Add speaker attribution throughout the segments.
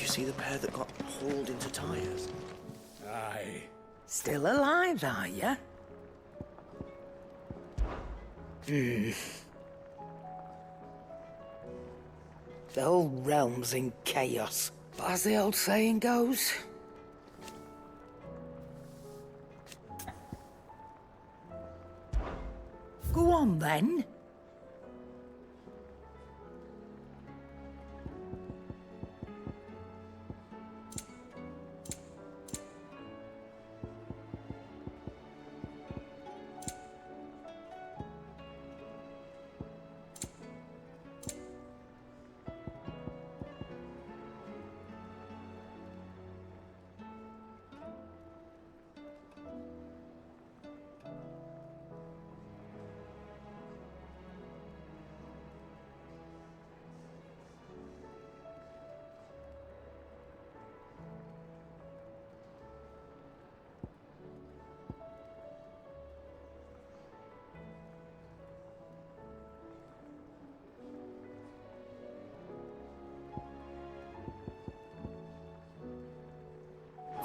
Speaker 1: you see the pair that got hauled into tyres?
Speaker 2: Aye.
Speaker 3: Still alive, are you? The whole realm's in chaos. But as the old saying goes... Go on, then.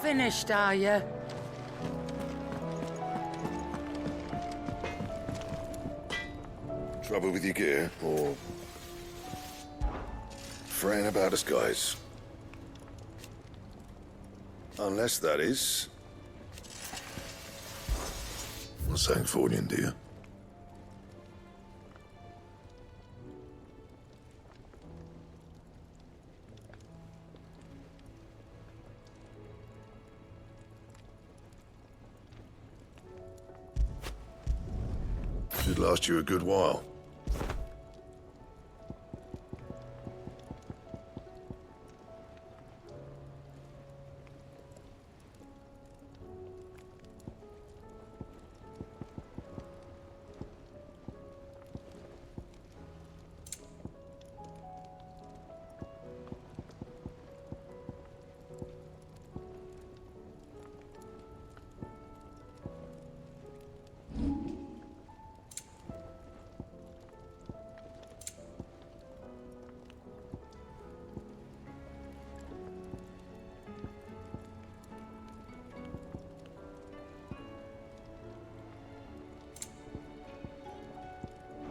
Speaker 3: Finished, are you?
Speaker 4: Trouble with your gear, or fretting about us guys? Unless that is... Not saying Fordian, do you? Should last you a good while.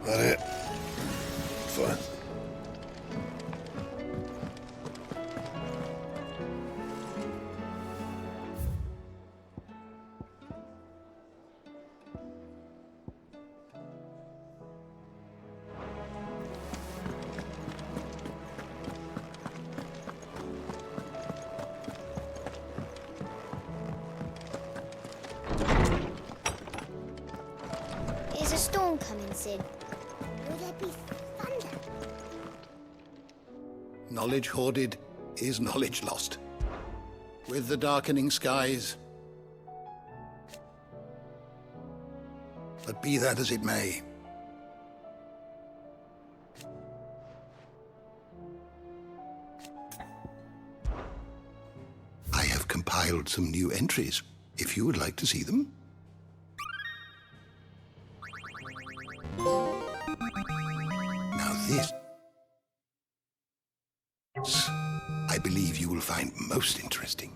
Speaker 4: That it? Fine.
Speaker 5: Is a storm coming, Sid? Will there be thunder?
Speaker 6: Knowledge hoarded is knowledge lost. With the darkening skies. But be that as it may, I have compiled some new entries, if you would like to see them. Now this, I believe you will find most interesting.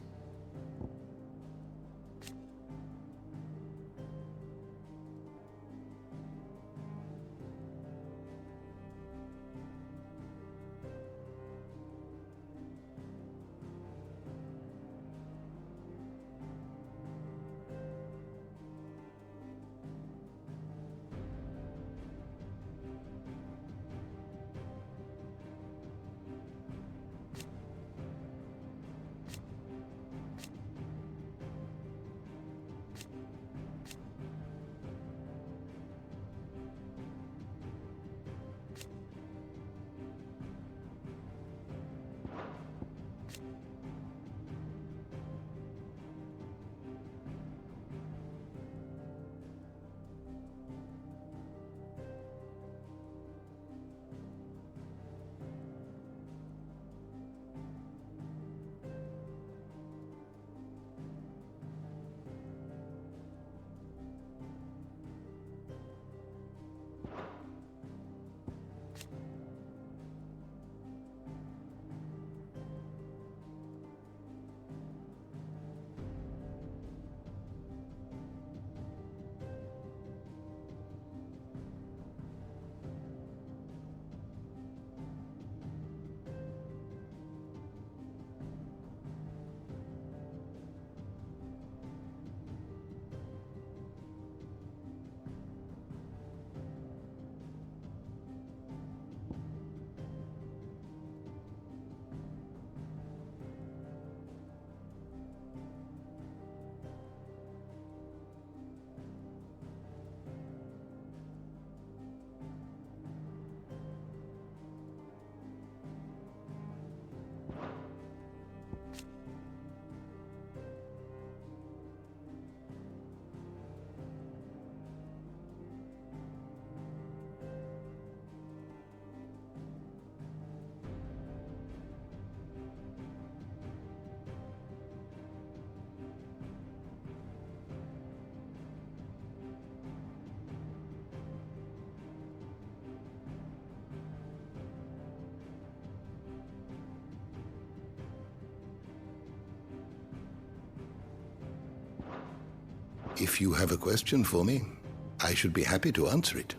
Speaker 6: If you have a question for me, I should be happy to answer it.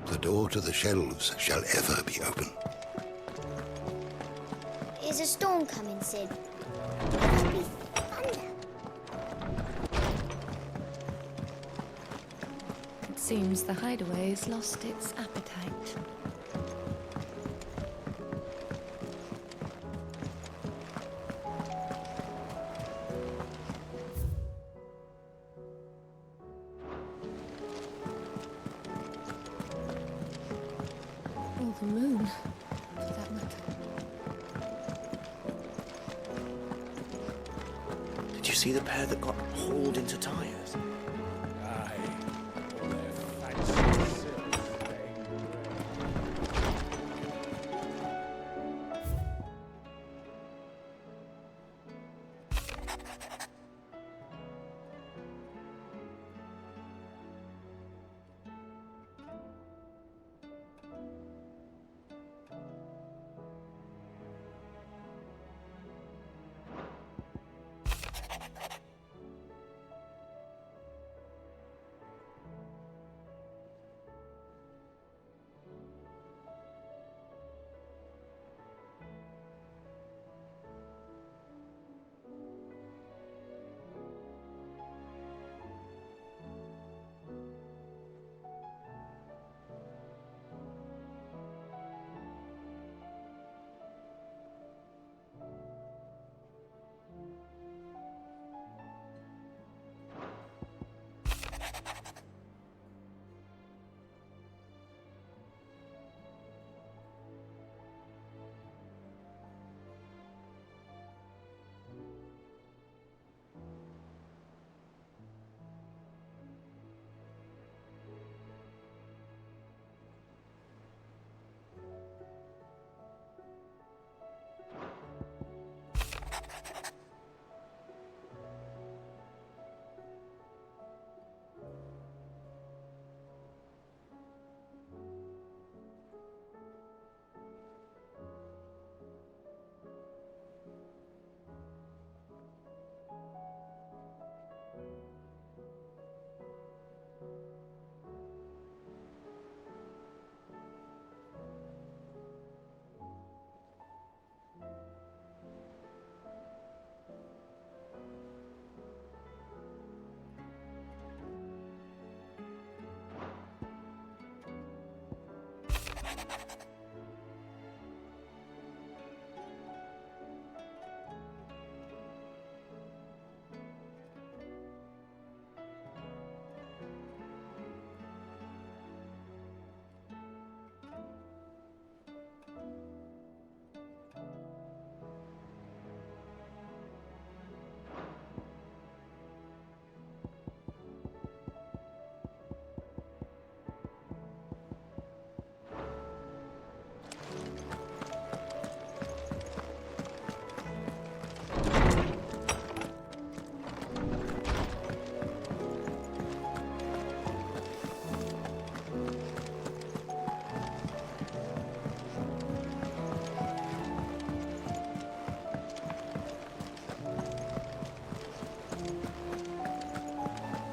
Speaker 6: The door to the shelves shall ever be open.
Speaker 5: Is a storm coming, Sid? Will there be thunder?
Speaker 2: It seems the hideaway's lost its appetite. Or the moon, for that matter.
Speaker 1: Did you see the pair that got hauled into tyres?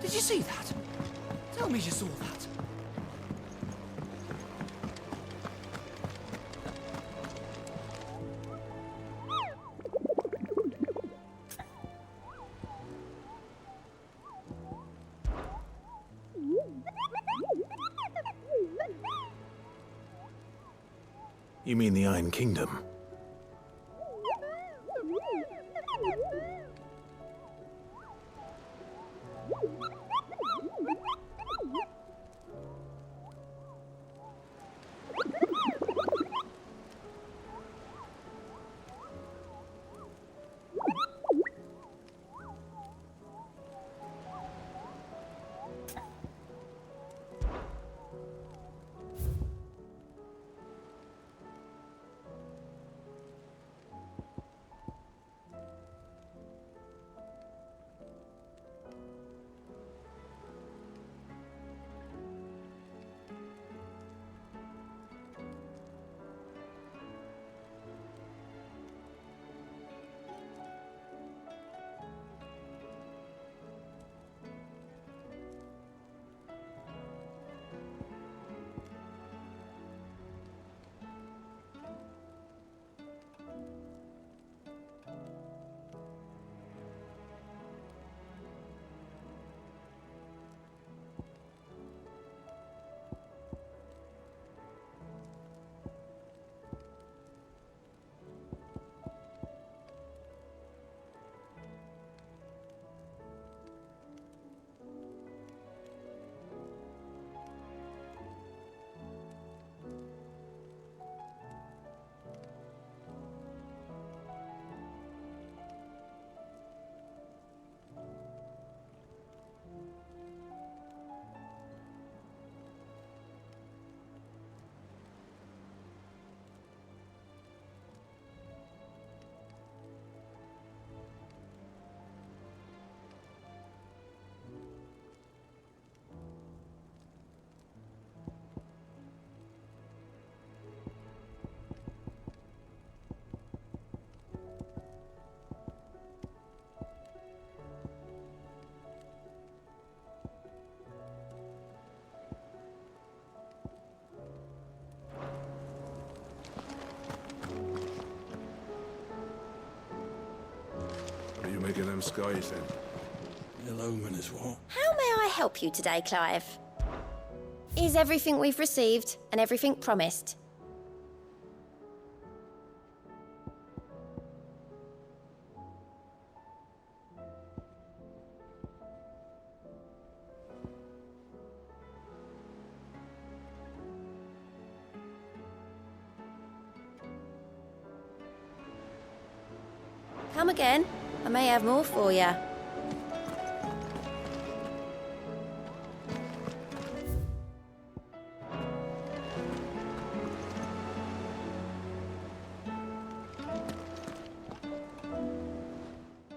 Speaker 1: Did you see that? Tell me you saw that.
Speaker 7: You mean the Iron Kingdom?
Speaker 4: What are you making them skies then?
Speaker 8: Yellow when it's what?
Speaker 9: How may I help you today, Clive? Is everything we've received and everything promised? Come again. I may have more for you.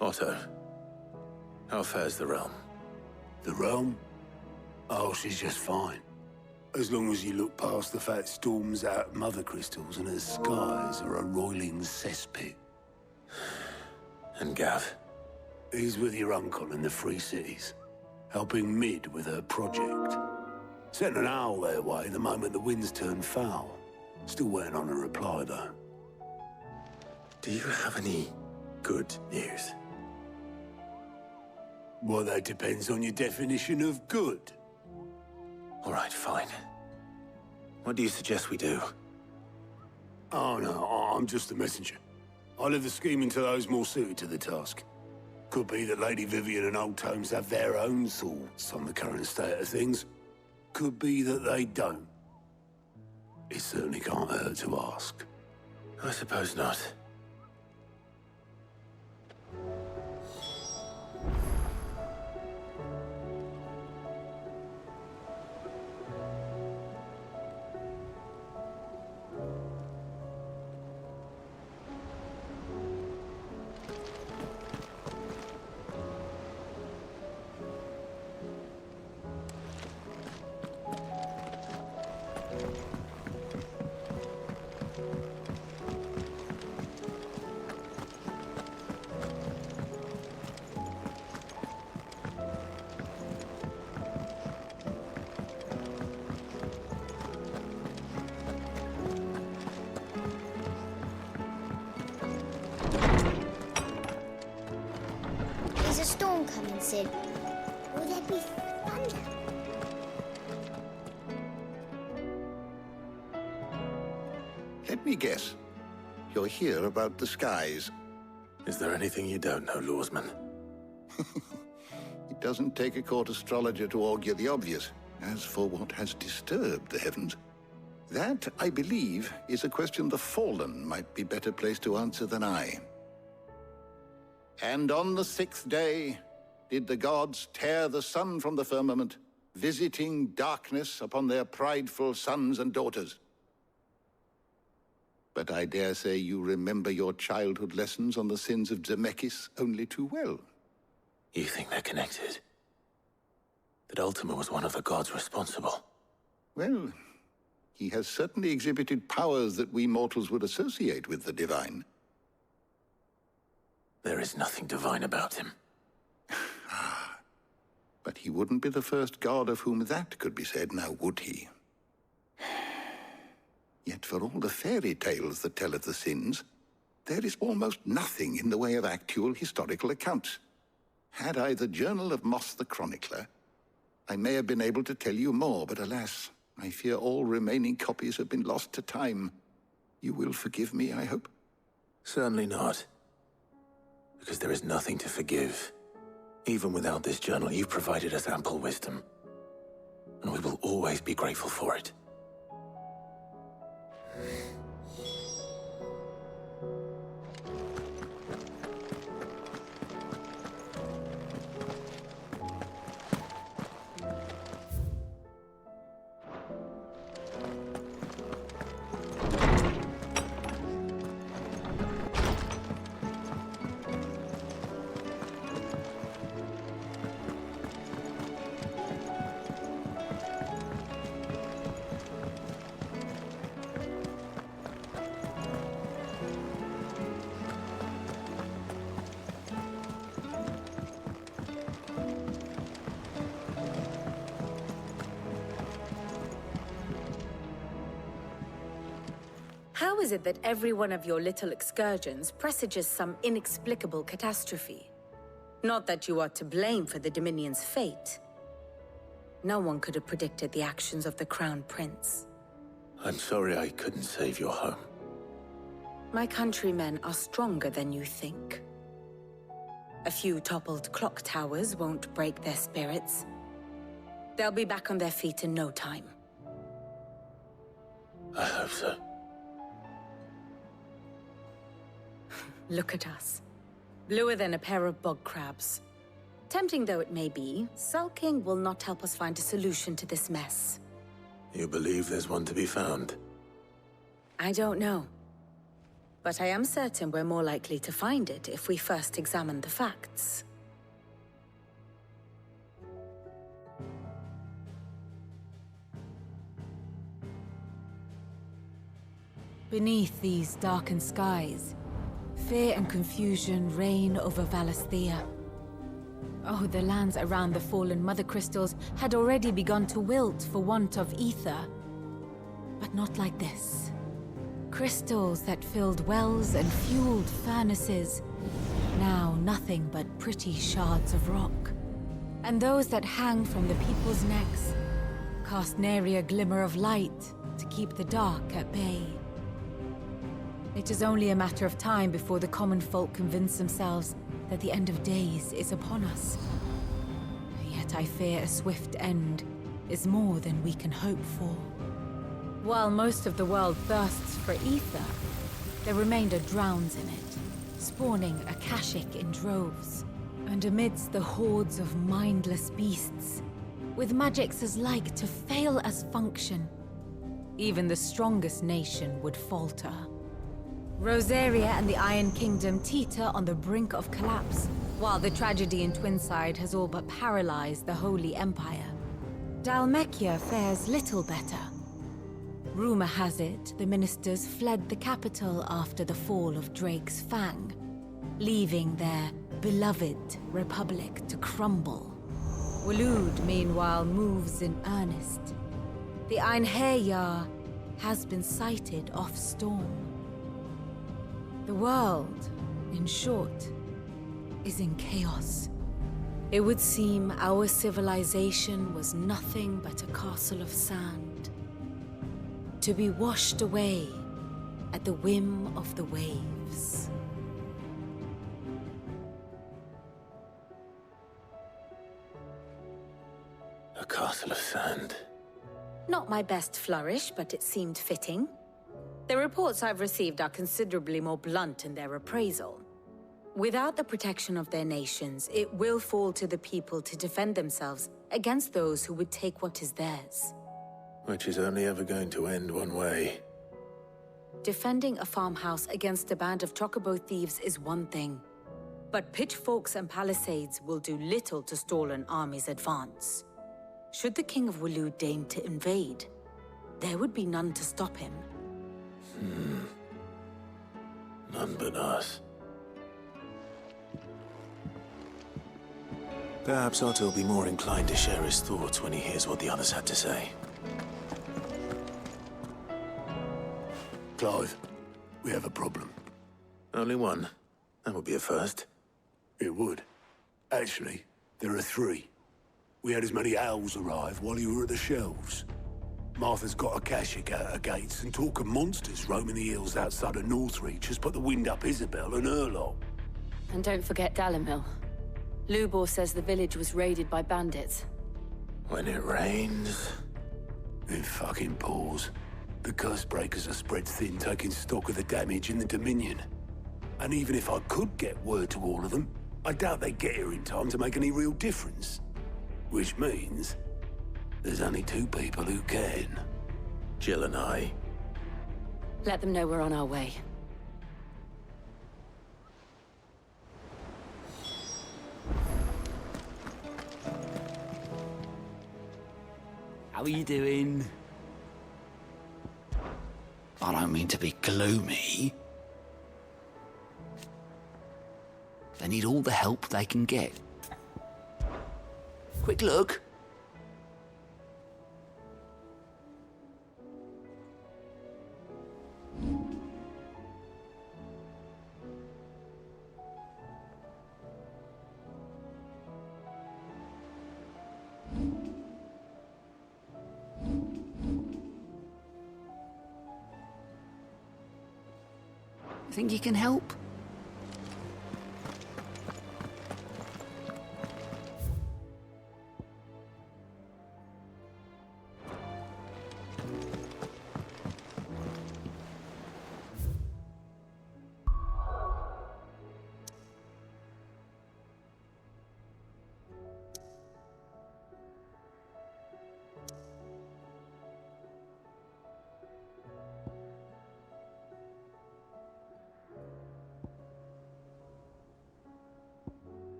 Speaker 7: Otto, how fares the realm?
Speaker 8: The realm? Oh, she's just fine. As long as you look past the fat storms out mother crystals and her skies are a roiling cesspit.
Speaker 7: And Gav?
Speaker 8: He's with your uncle in the Free Cities, helping Mid with her project. Sent an owl their way the moment the winds turned foul. Still waiting on a reply, though.
Speaker 7: Do you have any good news?
Speaker 8: Well, that depends on your definition of good.
Speaker 7: All right, fine. What do you suggest we do?
Speaker 8: Oh, no, I'm just a messenger. I'll leave the scheming to those more suited to the task. Could be that Lady Vivian and Old Tomes have their own thoughts on the current state of things. Could be that they don't. It certainly can't hurt to ask.
Speaker 7: I suppose not.
Speaker 5: Is a storm coming, Sid? Will there be thunder?
Speaker 6: Let me guess. You're here about the skies.
Speaker 7: Is there anything you don't know, Lawsman?
Speaker 6: It doesn't take a court astrologer to augur the obvious. As for what has disturbed the heavens, that, I believe, is a question the Fallen might be better placed to answer than I. And on the 6th day did the gods tear the sun from the firmament, visiting darkness upon their prideful sons and daughters. But I dare say you remember your childhood lessons on the sins of Zemeckis only too well.
Speaker 7: You think they're connected? That Ultima was one of the gods responsible?
Speaker 6: Well, he has certainly exhibited powers that we mortals would associate with the divine.
Speaker 7: There is nothing divine about him.
Speaker 6: But he wouldn't be the first god of whom that could be said, now would he? Yet for all the fairy tales that tell of the sins, there is almost nothing in the way of actual historical accounts. Had I the Journal of Moss the Chronicler, I may have been able to tell you more, but alas, I fear all remaining copies have been lost to time. You will forgive me, I hope?
Speaker 7: Certainly not. Because there is nothing to forgive. Even without this journal, you've provided us ample wisdom. And we will always be grateful for it.
Speaker 10: How is it that every one of your little excursions presages some inexplicable catastrophe? Not that you are to blame for the Dominion's fate. No one could have predicted the actions of the Crown Prince.
Speaker 7: I'm sorry I couldn't save your home.
Speaker 10: My countrymen are stronger than you think. A few toppled clock towers won't break their spirits. They'll be back on their feet in no time.
Speaker 7: I hope so.
Speaker 10: Look at us. Bluer than a pair of bog crabs. Tempting though it may be, sulking will not help us find a solution to this mess.
Speaker 7: You believe there's one to be found?
Speaker 10: I don't know. But I am certain we're more likely to find it if we first examine the facts.
Speaker 2: Beneath these darkened skies, fear and confusion reign over Valisthea. Oh, the lands around the fallen Mother Crystals had already begun to wilt for want of ether. But not like this. Crystals that filled wells and fueled furnaces, now nothing but pretty shards of rock. And those that hang from the people's necks cast nary a glimmer of light to keep the dark at bay. It is only a matter of time before the common folk convince themselves that the end of days is upon us. Yet I fear a swift end is more than we can hope for. While most of the world thirsts for ether, the remainder drowns in it, spawning Akashic in droves. And amidst the hordes of mindless beasts, with magics as like to fail as function, even the strongest nation would falter. Rosaria and the Iron Kingdom teeter on the brink of collapse, while the tragedy in Twinside has all but paralyzed the Holy Empire. Dalmekia fares little better. Rumor has it the ministers fled the capital after the fall of Drake's Fang, leaving their beloved republic to crumble. Waloed, meanwhile, moves in earnest. The Einherjar has been sighted off-storm. The world, in short, is in chaos. It would seem our civilization was nothing but a castle of sand, to be washed away at the whim of the waves.
Speaker 7: A castle of sand.
Speaker 10: Not my best flourish, but it seemed fitting. The reports I've received are considerably more blunt in their appraisal. Without the protection of their nations, it will fall to the people to defend themselves against those who would take what is theirs.
Speaker 7: Which is only ever going to end one way.
Speaker 10: Defending a farmhouse against a band of chocobo thieves is one thing, but pitchforks and palisades will do little to stall an army's advance. Should the King of Waloed deign to invade, there would be none to stop him.
Speaker 7: None but us. Perhaps Otto will be more inclined to share his thoughts when he hears what the others had to say.
Speaker 8: Clive, we have a problem.
Speaker 7: Only one. That would be a first.
Speaker 8: It would. Actually, there are three. We had as many owls arrive while you were at the shelves. Martha's got a Akashic out her gates, and talk of monsters roaming the hills outside of Northreach has put the wind up Isabel and her lot.
Speaker 11: And don't forget Dalimil. Lubor says the village was raided by bandits.
Speaker 7: When it rains...
Speaker 8: It fucking pours. The curse breakers are spread thin, taking stock of the damage in the Dominion. And even if I could get word to all of them, I doubt they'd get here in time to make any real difference. Which means... there's only two people who can.
Speaker 7: Jill and I.
Speaker 11: Let them know we're on our way.
Speaker 12: How are you doing? I don't mean to be gloomy. They need all the help they can get. Quick look. Think you can help?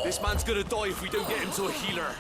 Speaker 13: This man's gonna die if we don't get him to a healer.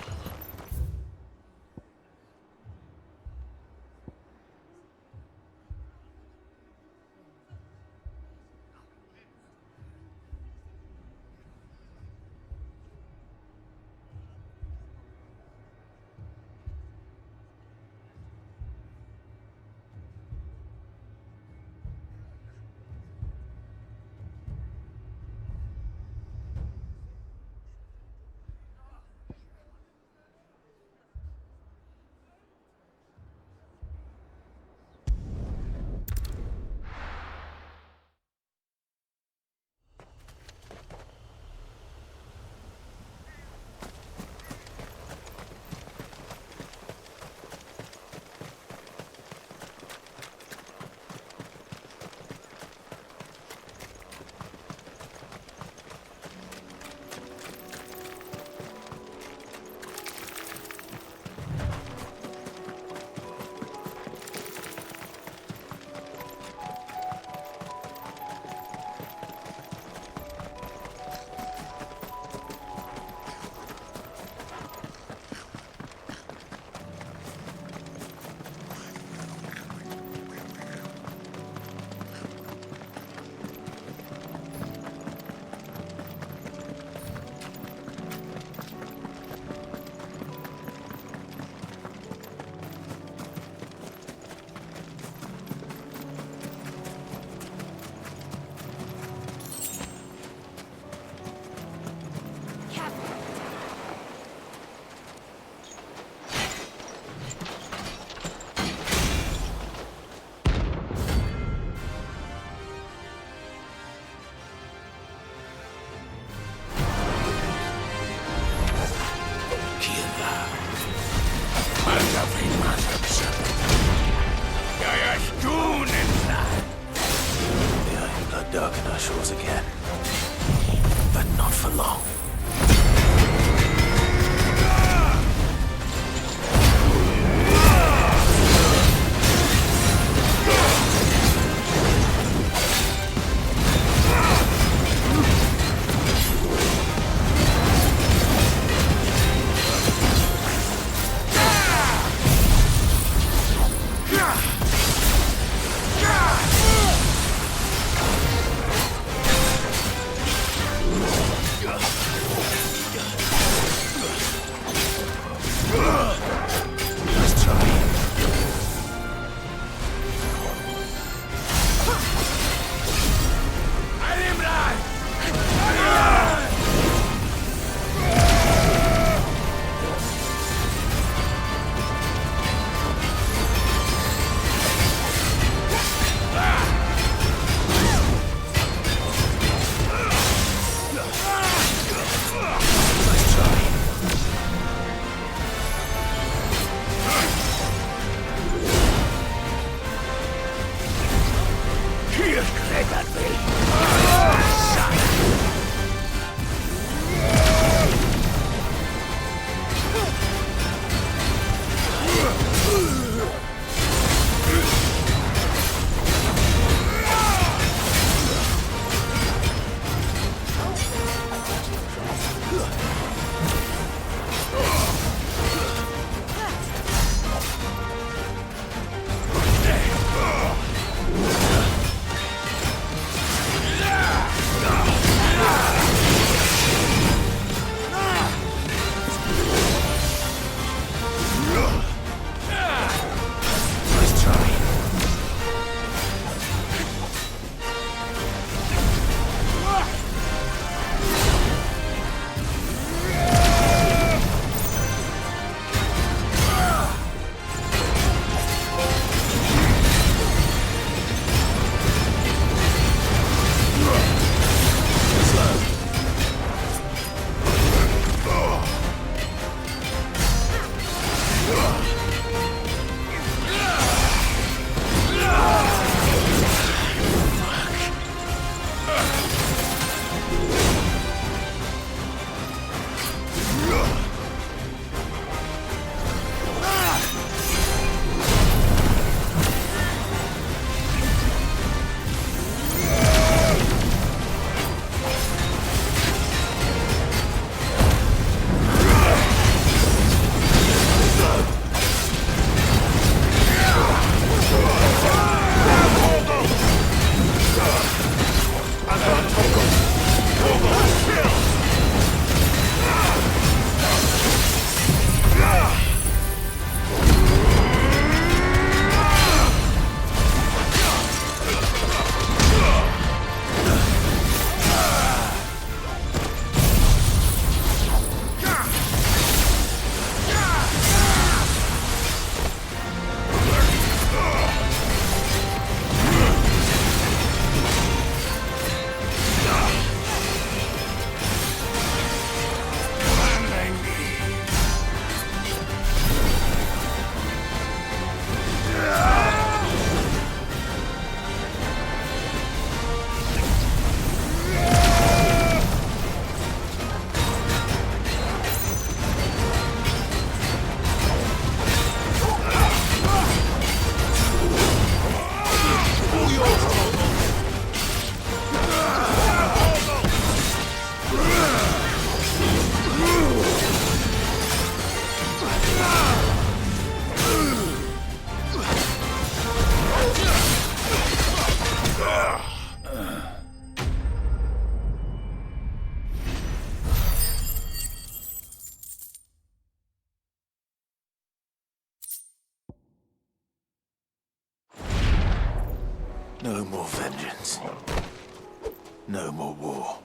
Speaker 7: work in our shores again. But not for long. No more vengeance. No more war.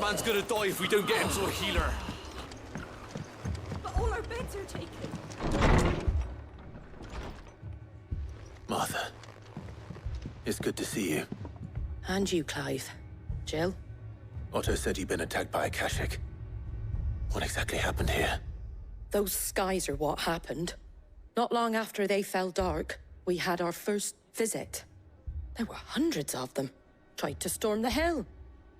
Speaker 13: man's gonna die if we don't get him to a healer.
Speaker 14: But all our beds are taken.
Speaker 7: Martha, it's good to see you.
Speaker 15: And you, Clive. Jill?
Speaker 7: Otto said you'd been attacked by a Kashik. What exactly happened here?
Speaker 15: Those skies are what happened. Not long after they fell dark, we had our first visit. There were hundreds of them. Tried to storm the hill.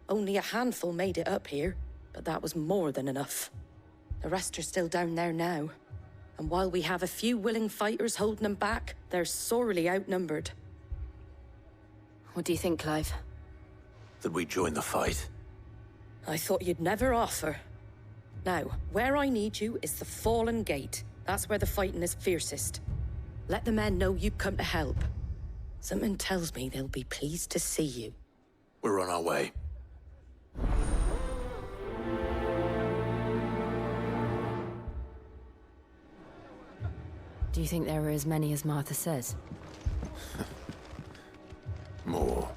Speaker 15: Only a handful made it up here, but that was more than enough. The rest are still down there now. And while we have a few willing fighters holding them back, they're sorely outnumbered.
Speaker 11: What do you think, Clive?
Speaker 7: That we join the fight?
Speaker 15: I thought you'd never offer. Now, where I need you is the Fallen Gate. That's where the fighting is fiercest. Let the men know you've come to help. Something tells me they'll be pleased to see you.
Speaker 7: We're on our way.
Speaker 11: Do you think there are as many as Martha says?
Speaker 7: More.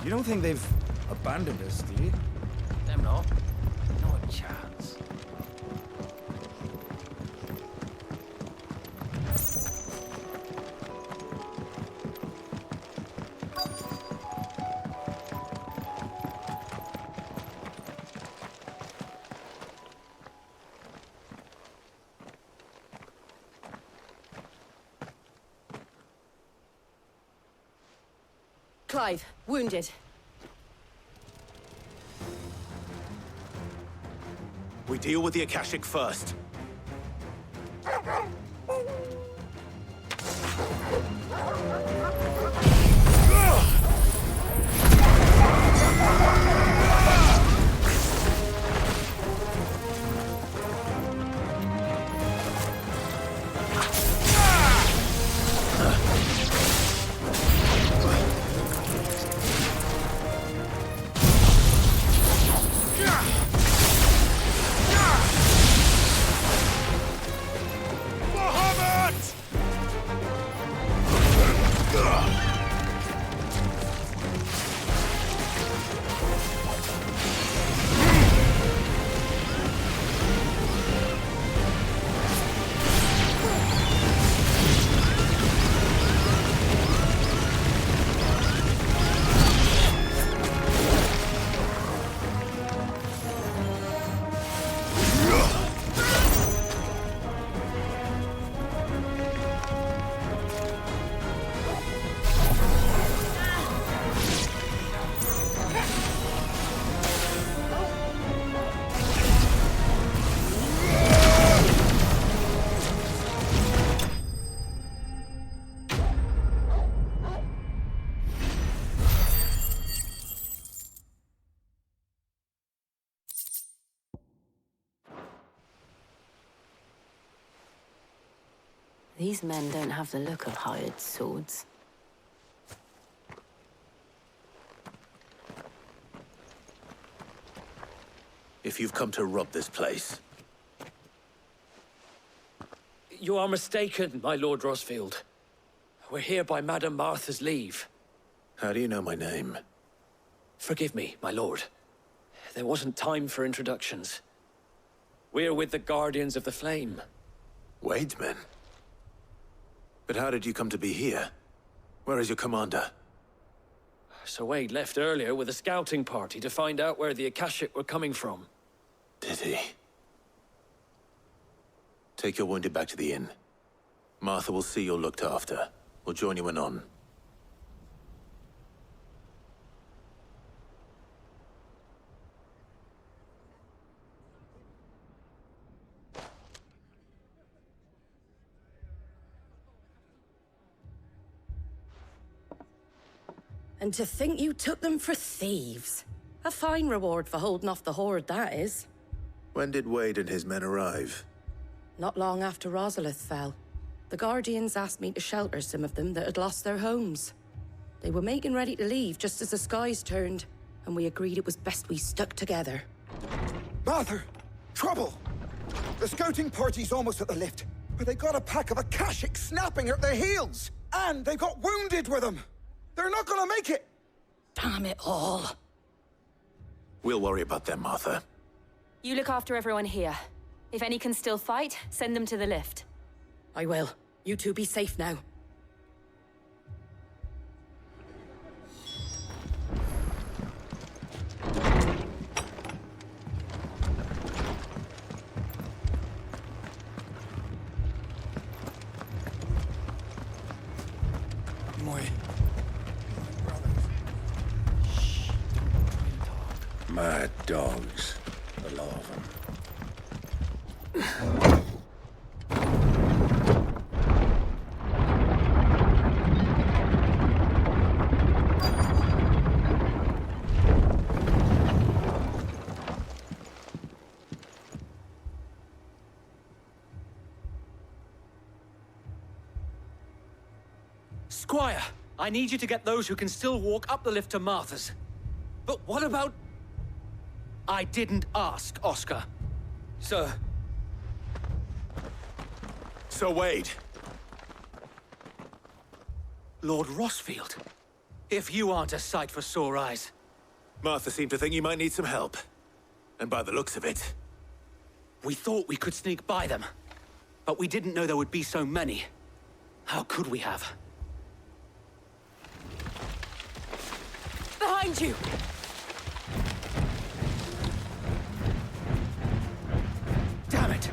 Speaker 16: You don't think they've abandoned us, do you?
Speaker 3: Them not. Not a chance.
Speaker 11: Clive, wounded.
Speaker 7: We deal with the Akashic first.
Speaker 11: These men don't have the look of hired swords.
Speaker 7: If you've come to rob this place,
Speaker 17: You are mistaken, my Lord Rosfield. We're here by Madame Martha's leave.
Speaker 7: how do you know my name?
Speaker 17: Forgive me, my lord. There wasn't time for introductions. We're with the Guardians of the Flame.
Speaker 7: Wade's men? But how did you come to be here? Where is your commander?
Speaker 17: Sir Wade left earlier with a scouting party to find out where the Akashic were coming from.
Speaker 7: Did he? Take your wounded back to the inn. Martha will see you're looked after. We'll join you anon.
Speaker 15: And to think you took them for thieves. A fine reward for holding off the horde, that is.
Speaker 7: When did Wade and his men arrive?
Speaker 15: Not long after Rosalith fell. The Guardians asked me to shelter some of them that had lost their homes. They were making ready to leave just as the skies turned, and we agreed it was best we stuck together.
Speaker 1: Martha!
Speaker 18: trouble. The scouting party's almost at the lift, but they got a pack of Akashic snapping at their heels. And they got wounded with them. They're not gonna make it.
Speaker 15: Damn it all.
Speaker 7: We'll worry about them, Martha.
Speaker 11: You look after everyone here. If any can still fight, send them to the lift.
Speaker 15: I will. You two be safe now.
Speaker 4: Mad dogs. A lot of them.
Speaker 17: Squire, I need you to get those who can still walk up the lift to Martha's. But what about... I didn't ask, Oscar. Sir.
Speaker 7: Sir Wade.
Speaker 17: Lord Rossfield. If you aren't a sight for sore eyes.
Speaker 7: Martha seemed to think you might need some help. And by the looks of it...
Speaker 17: We thought we could sneak by them. But we didn't know there would be so many. How could we have?
Speaker 11: Behind you!
Speaker 17: Damn it!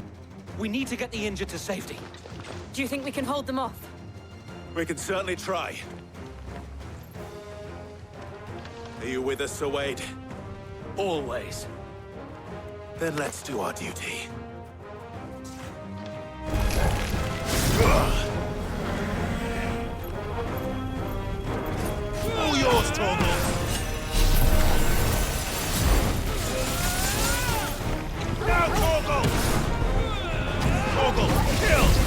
Speaker 17: We need to get the injured to safety.
Speaker 11: Do you think we can hold them off?
Speaker 7: We can certainly try. Are you with us, Sir Wade?
Speaker 17: Always.
Speaker 7: Then let's do our duty.
Speaker 13: All yours, Torgal! Now, Torgal! Torgal, kill!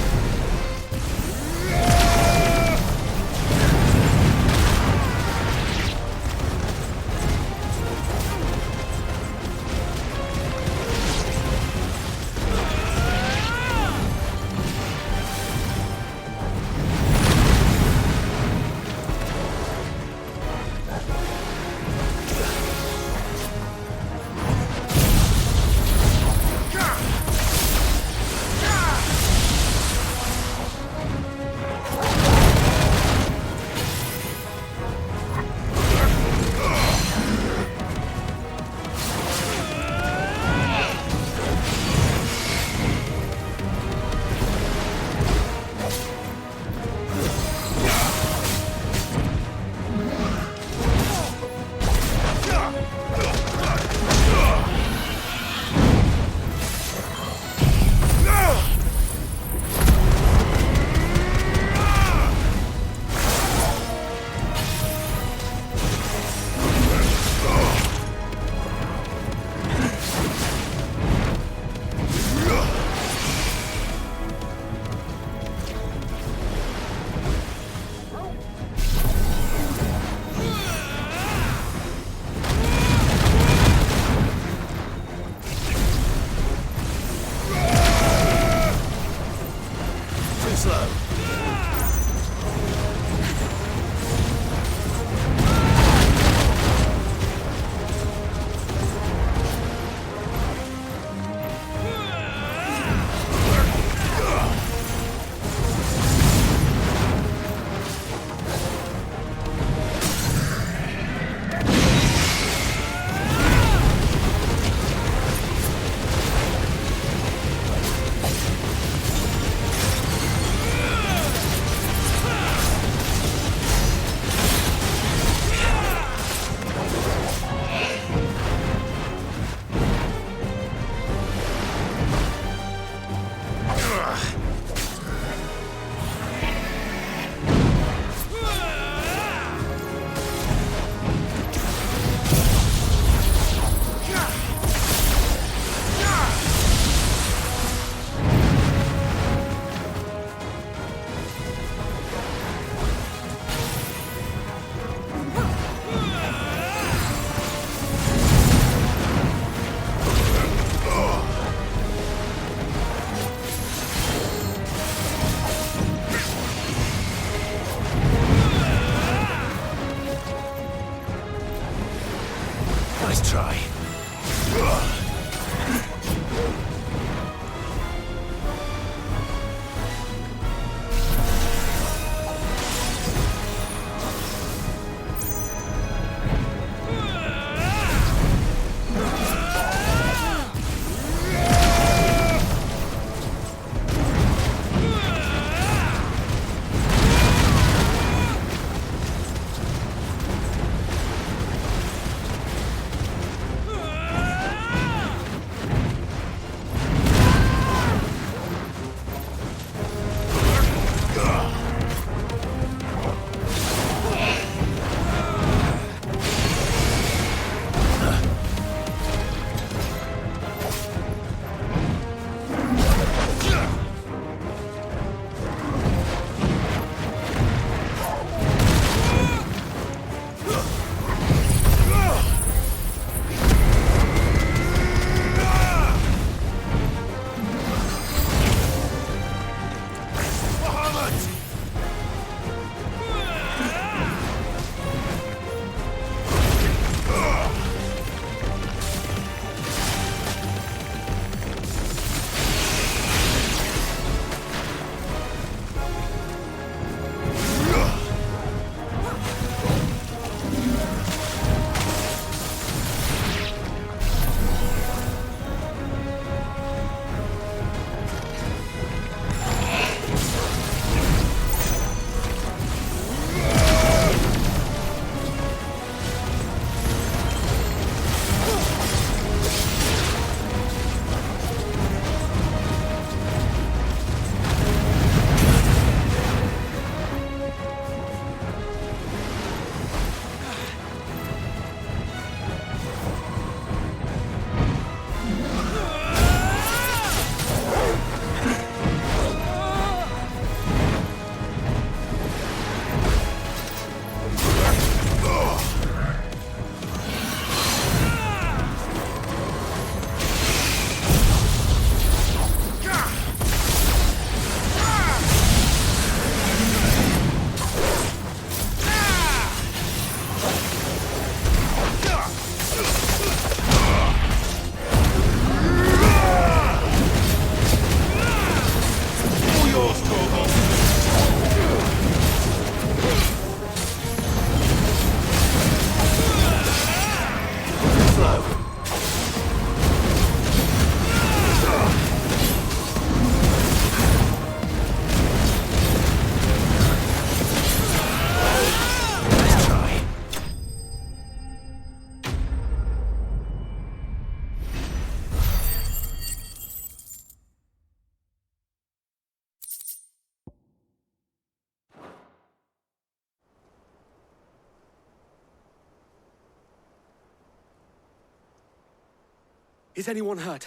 Speaker 17: Is anyone hurt?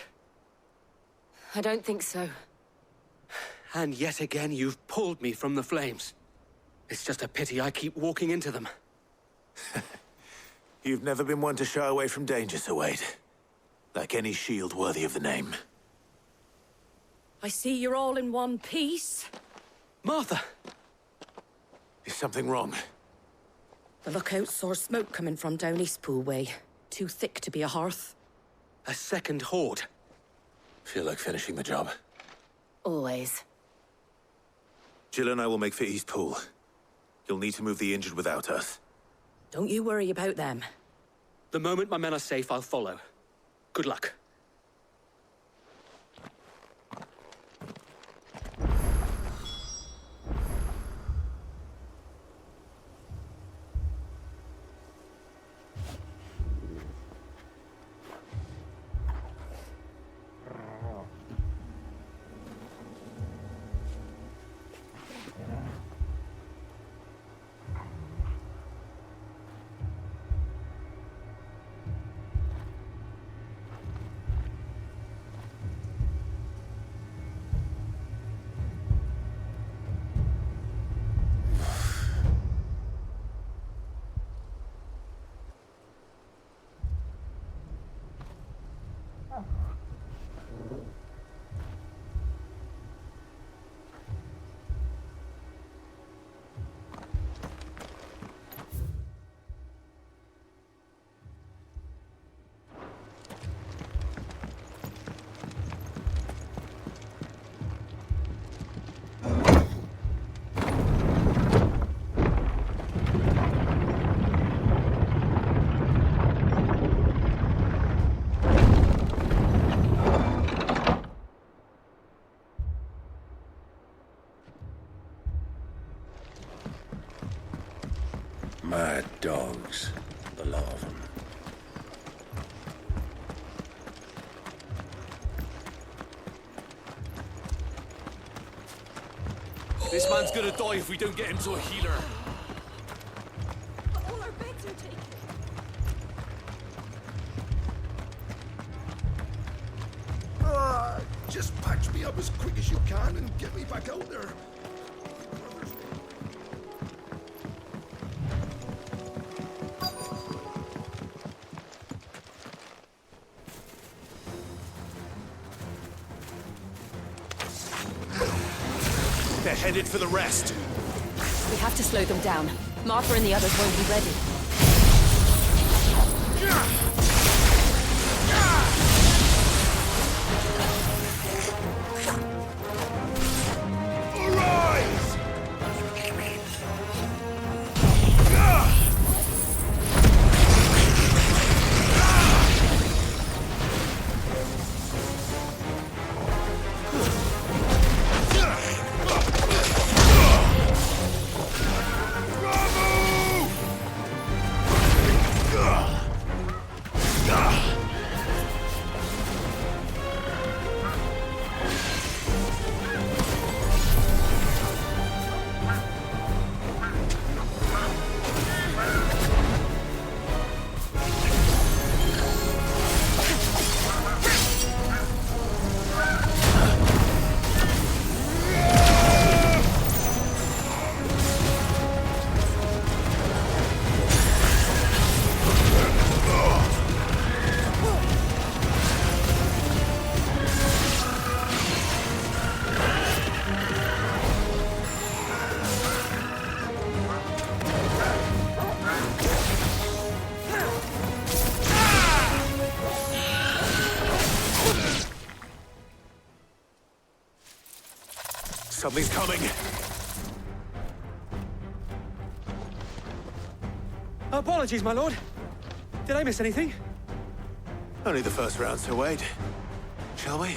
Speaker 11: I don't think so.
Speaker 17: And yet again, you've pulled me from the flames. It's just a pity I keep walking into them.
Speaker 7: You've never been one to shy away from danger, Sir Wade. Like any shield worthy of the name.
Speaker 15: I see you're all in one piece.
Speaker 17: Martha!
Speaker 7: Is something wrong?
Speaker 15: The lookout saw smoke coming from down Eastpool way. Too thick to be a hearth.
Speaker 17: A second horde.
Speaker 7: Feel like finishing the job?
Speaker 11: Always.
Speaker 7: Jill and I will make for Eastpool. You'll need to move the injured without us.
Speaker 15: Don't you worry about them.
Speaker 17: The moment my men are safe, I'll follow. Good luck.
Speaker 4: Mad dogs, the lot of them.
Speaker 13: This man's gonna die if we don't get him to a healer.
Speaker 14: But all our beds are taken.
Speaker 18: Just patch me up as quick as you can and get me back out there.
Speaker 13: They're headed for the rest.
Speaker 11: We have to slow them down. Martha and the others won't be ready.
Speaker 7: Something's coming.
Speaker 17: Apologies, my lord. Did I miss anything?
Speaker 7: Only the first round, Sir Wade. Shall we?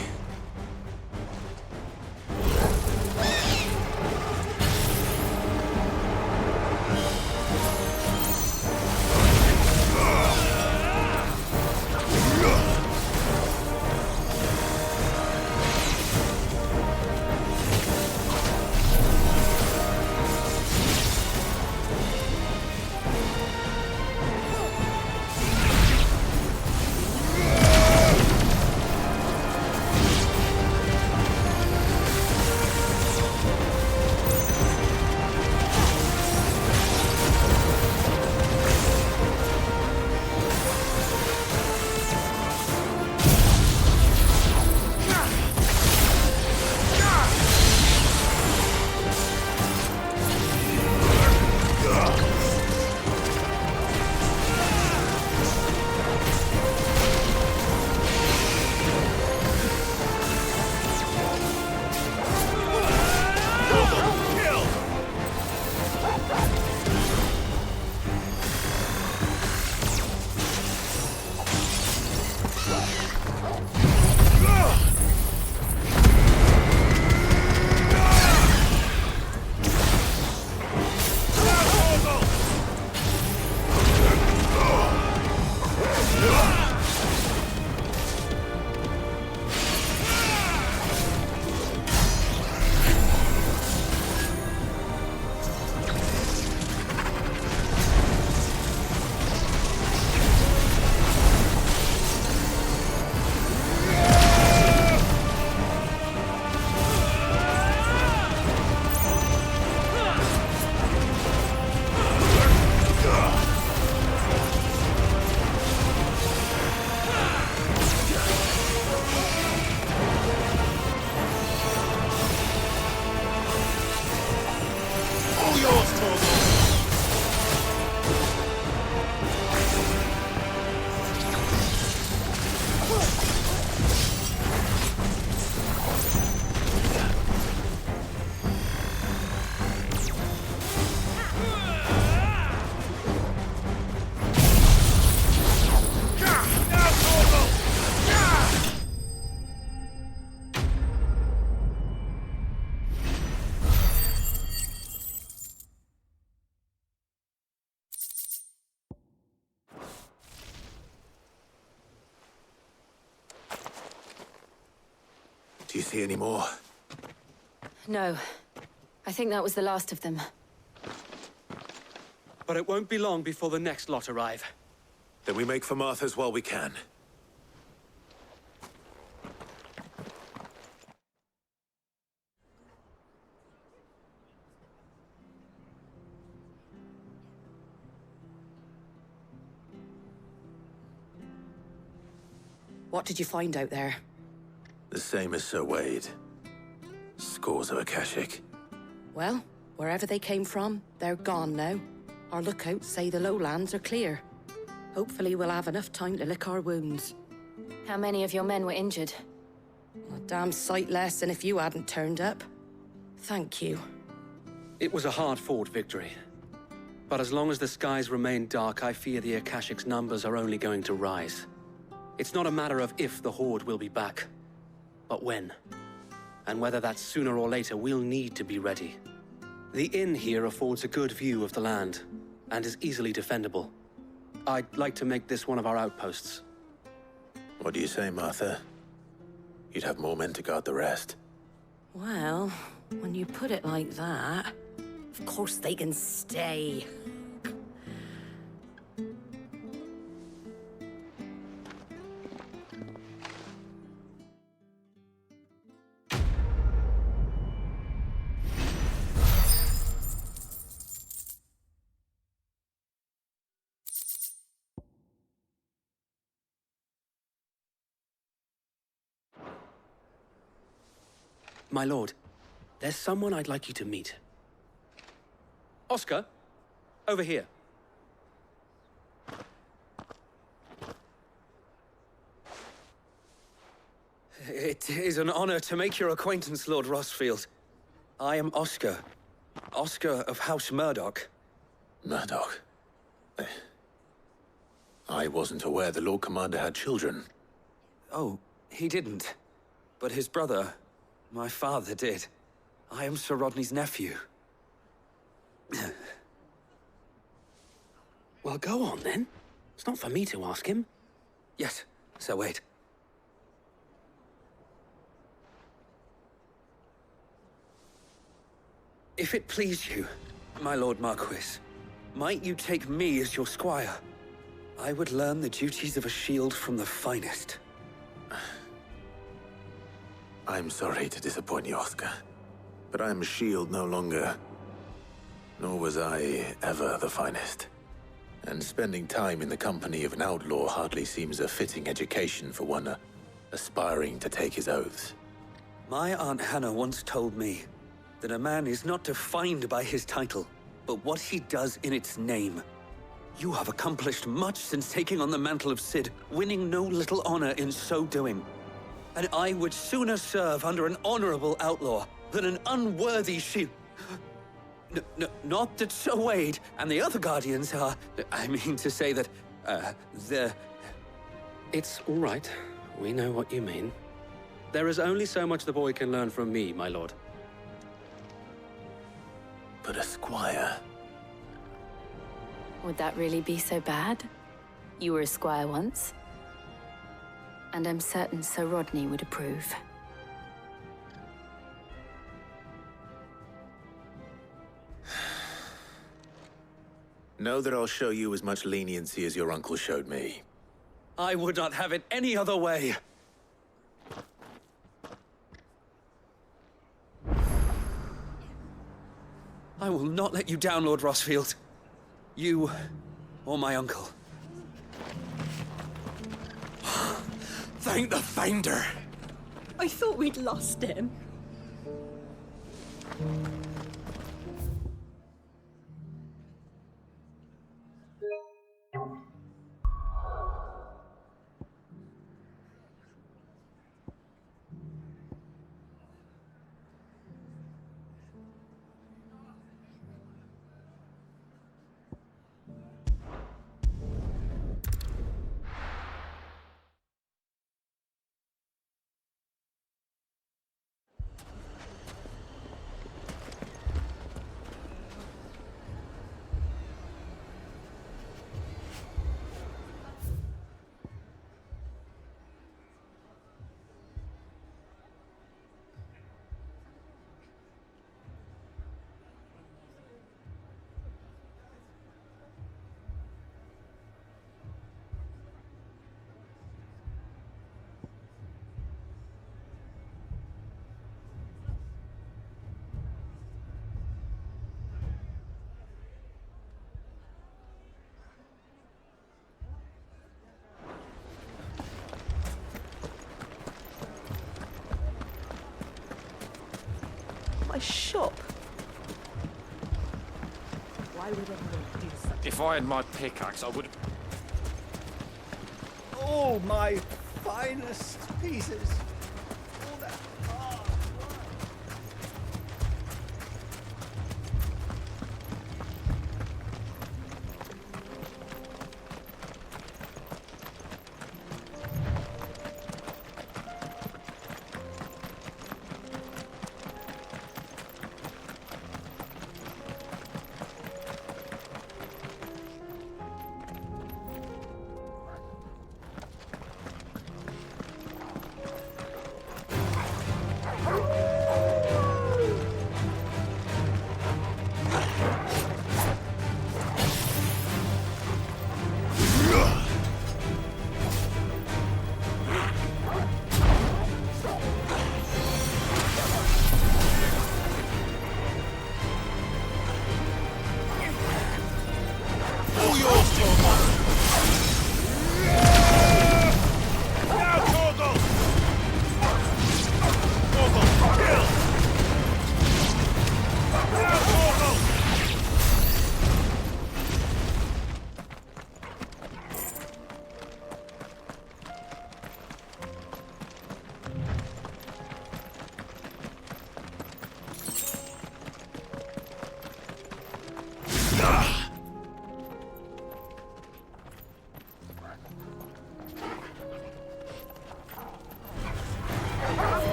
Speaker 7: Do you see any more?
Speaker 11: No. I think that was the last of them.
Speaker 17: But it won't be long before the next lot arrive.
Speaker 7: Then we make for Martha's while we can.
Speaker 15: What did you find out there?
Speaker 7: The same as Sir Wade. Scores of Akashic.
Speaker 15: Well, wherever they came from, they're gone now. Our lookouts say the lowlands are clear. Hopefully we'll have enough time to lick our wounds.
Speaker 11: How many of your men were injured?
Speaker 15: A damn sight less than if you hadn't turned up. Thank you.
Speaker 17: It was a hard-fought victory. But as long as the skies remain dark, I fear the Akashic's numbers are only going to rise. It's not a matter of if the Horde will be back, but when. And whether that's sooner or later, we'll need to be ready. The inn here affords a good view of the land, and is easily defendable. I'd like to make this one of our outposts.
Speaker 7: What do you say, Martha? You'd have more men to guard the rest.
Speaker 15: Well, when you put it like that, of course they can stay.
Speaker 17: My lord, there's someone I'd like you to meet. Oscar, over here. It is an honor to make your acquaintance, Lord Rossfield. I am Oscar. Oscar of House Murdoch.
Speaker 7: Murdoch? I wasn't aware the Lord Commander had children.
Speaker 17: Oh, he didn't. But his brother, my father, did. I am Sir Rodney's nephew. Well, go on, then. It's not for me to ask him. Yes, Sir Wade. If it please you, my Lord Marquis, might you take me as your squire? I would learn the duties of a shield from the finest.
Speaker 7: I'm sorry to disappoint you, Oscar, but I'm a shield no longer. Nor was I ever the finest. And spending time in the company of an outlaw hardly seems a fitting education for one aspiring to take his oaths.
Speaker 17: My Aunt Hannah once told me that a man is not defined by his title, but what he does in its name. You have accomplished much since taking on the mantle of Cid, winning no little honor in so doing. And I would sooner serve under an honorable outlaw than an unworthy shield. Not that Sir Wade and the other Guardians are... I mean to say that, It's all right. We know what you mean. There is only so much the boy can learn from me, my lord.
Speaker 7: But a squire...
Speaker 11: Would that really be so bad? You were a squire once. And I'm certain Sir Rodney would approve.
Speaker 7: Know that I'll show you as much leniency as your uncle showed me.
Speaker 17: I would not have it any other way. I will not let you down, Lord Rossfield. You or my uncle. Thank the Finder!
Speaker 14: I thought we'd lost him. a shop. Why would anyone do such?
Speaker 13: If I had my pickaxe, I would.
Speaker 16: Oh, my finest pieces. All that hard work.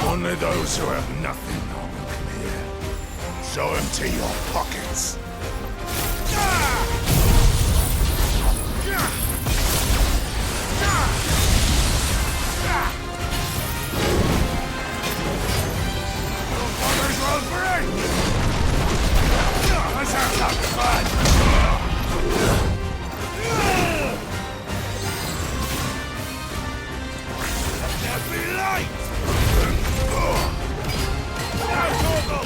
Speaker 19: Only those who have nothing will come here. So empty your pockets. Let's have some fun! Let me light! Now, Torgal!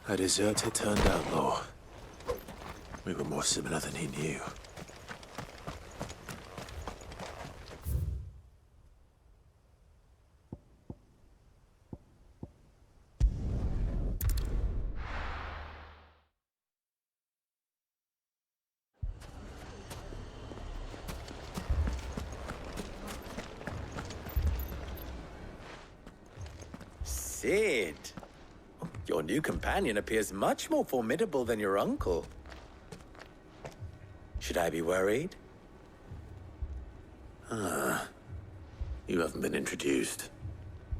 Speaker 7: A deserter turned outlaw. We were more similar than he knew.
Speaker 20: Sid! Your new companion appears much more formidable than your uncle. Should I be worried?
Speaker 7: You haven't been introduced.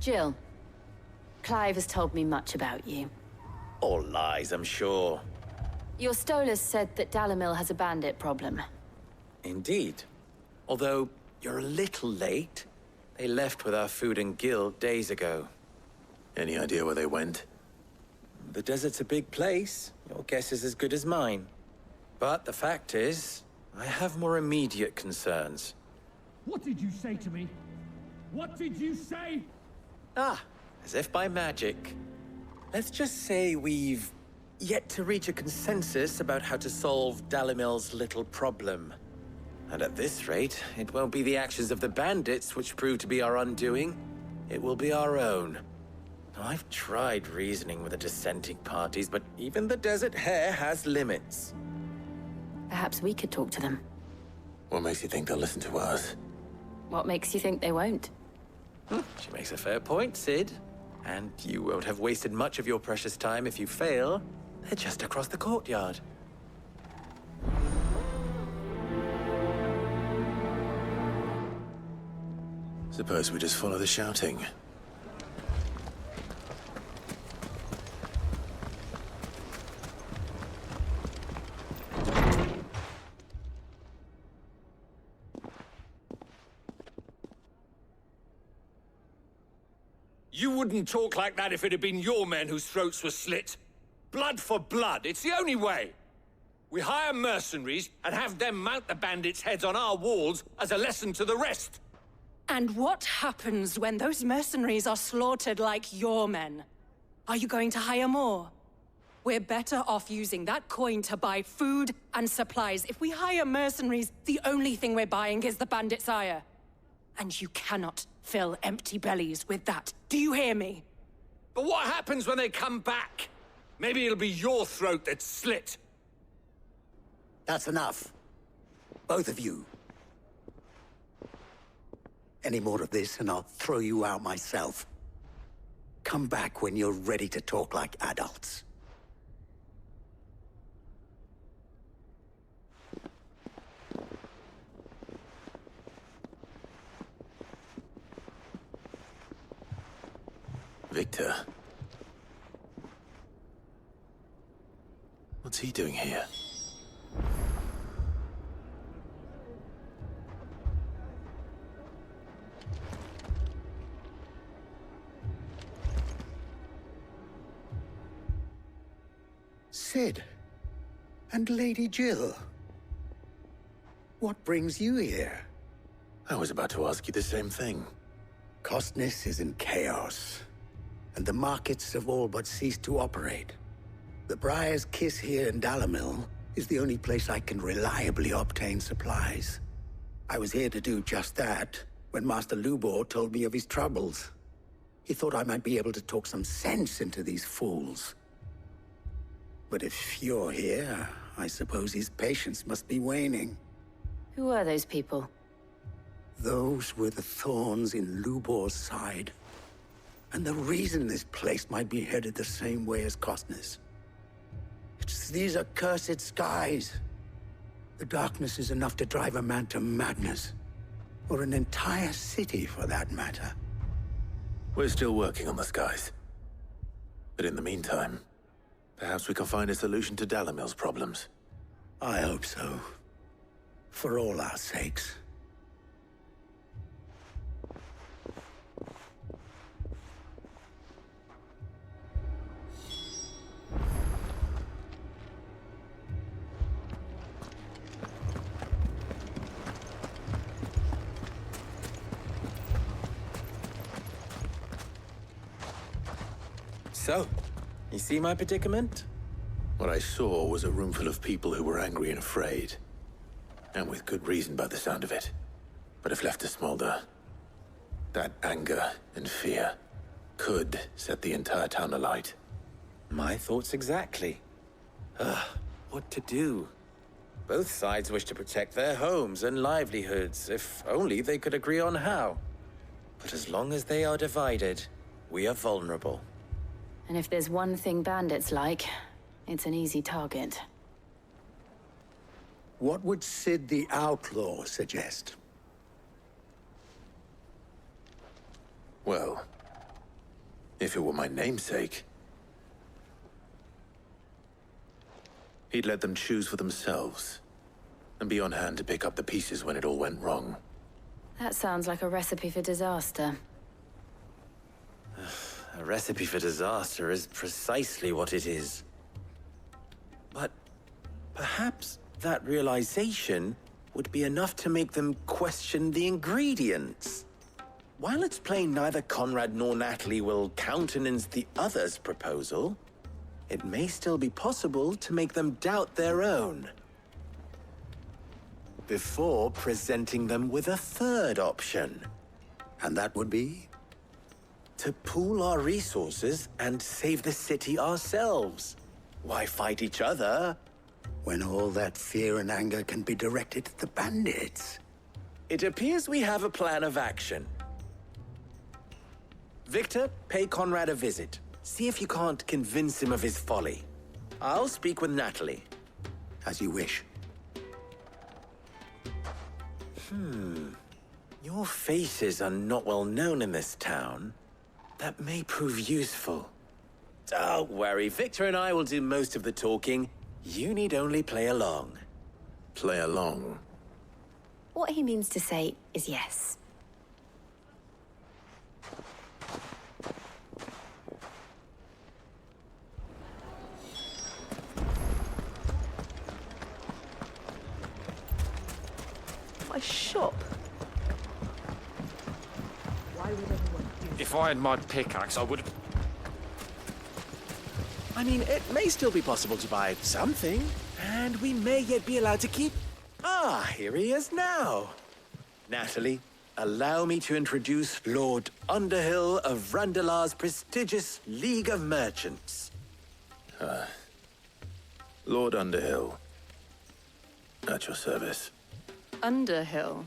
Speaker 11: Jill, Clive has told me much about you.
Speaker 20: All lies, I'm sure.
Speaker 11: Your Stolas said that Dalamil has a bandit problem.
Speaker 20: Indeed. Although, you're a little late. They left with our food and guild days ago.
Speaker 7: Any idea where they went?
Speaker 20: The desert's a big place. Your guess is as good as mine. But the fact is, I have more immediate concerns.
Speaker 14: What did you say to me? What did you say?
Speaker 20: As if by magic. Let's just say we've yet to reach a consensus about how to solve Dalamil's little problem. And at this rate, it won't be the actions of the bandits which prove to be our undoing. It will be our own. I've tried reasoning with the dissenting parties, but even the Desert Hare has limits.
Speaker 11: Perhaps we could talk to them.
Speaker 7: What makes you think they'll listen to us?
Speaker 11: What makes you think they won't?
Speaker 20: She makes a fair point, Sid. And you won't have wasted much of your precious time if you fail. They're just across the courtyard.
Speaker 7: Suppose we just follow the shouting.
Speaker 13: You wouldn't talk like that if it had been your men whose throats were slit. Blood for blood, it's the only way. We hire mercenaries and have them mount the bandits' heads on our walls as a lesson to the rest.
Speaker 15: And what happens when those mercenaries are slaughtered like your men? Are you going to hire more? We're better off using that coin to buy food and supplies. If we hire mercenaries, the only thing we're buying is the bandits' ire. And you cannot fill empty bellies with that. Do you hear me?
Speaker 13: But what happens when they come back? Maybe it'll be your throat that's slit.
Speaker 3: That's enough. Both of you. Any more of this and I'll throw you out myself. Come back when you're ready to talk like adults.
Speaker 7: Victor. What's he doing here?
Speaker 3: Sid. And Lady Jill. What brings you here?
Speaker 7: I was about to ask you the same thing.
Speaker 3: Costness is in chaos, and the markets have all but ceased to operate. The Briar's Kiss here in Dalamil is the only place I can reliably obtain supplies. I was here to do just that when Master Lubor told me of his troubles. He thought I might be able to talk some sense into these fools. But if you're here, I suppose his patience must be waning.
Speaker 11: Who are those people?
Speaker 3: Those were the thorns in Lubor's side. And the reason this place might be headed the same way as Costness. It's these accursed skies. The darkness is enough to drive a man to madness. Or an entire city, for that matter.
Speaker 7: We're still working on the skies. But in the meantime, perhaps we can find a solution to Dalamil's problems.
Speaker 3: I hope so. For all our sakes.
Speaker 20: So, You see my predicament?
Speaker 7: What I saw was a room full of people who were angry and afraid. And with good reason by the sound of it. But if left to smolder, that anger and fear could set the entire town alight.
Speaker 20: My thoughts exactly. What to do? Both sides wish to protect their homes and livelihoods, if only they could agree on how. But as long as they are divided, we are vulnerable.
Speaker 11: And if there's one thing bandits like, it's an easy target.
Speaker 3: What would Sid the Outlaw suggest?
Speaker 7: Well, if it were my namesake, he'd let them choose for themselves, and be on hand to pick up the pieces when it all went wrong.
Speaker 11: That sounds like a recipe for disaster.
Speaker 20: A recipe for disaster is precisely what it is. But perhaps that realization would be enough to make them question the ingredients. While it's plain neither Conrad nor Natalie will countenance the other's proposal, it may still be possible to make them doubt their own. Before presenting them with a third option.
Speaker 3: And that would be?
Speaker 20: To pool our resources and save the city ourselves. Why fight each other?
Speaker 3: When all that fear and anger can be directed at the bandits.
Speaker 20: It appears we have a plan of action. Victor, pay Conrad a visit. See if you can't convince him of his folly. I'll speak with Natalie.
Speaker 3: As you wish.
Speaker 20: Your faces are not well known in this town. That may prove useful. Don't worry, Victor and I will do most of the talking. You need only play along.
Speaker 7: Play along?
Speaker 11: What he means to say is yes.
Speaker 21: My shop. Why would anyone do that?
Speaker 13: If I had my pickaxe, I would...
Speaker 20: I mean, it may still be possible to buy something, and we may yet be allowed to keep... Ah, here he is now. Natalie, allow me to introduce Lord Underhill of Randalar's prestigious League of Merchants.
Speaker 7: Lord Underhill. At your service.
Speaker 11: Underhill?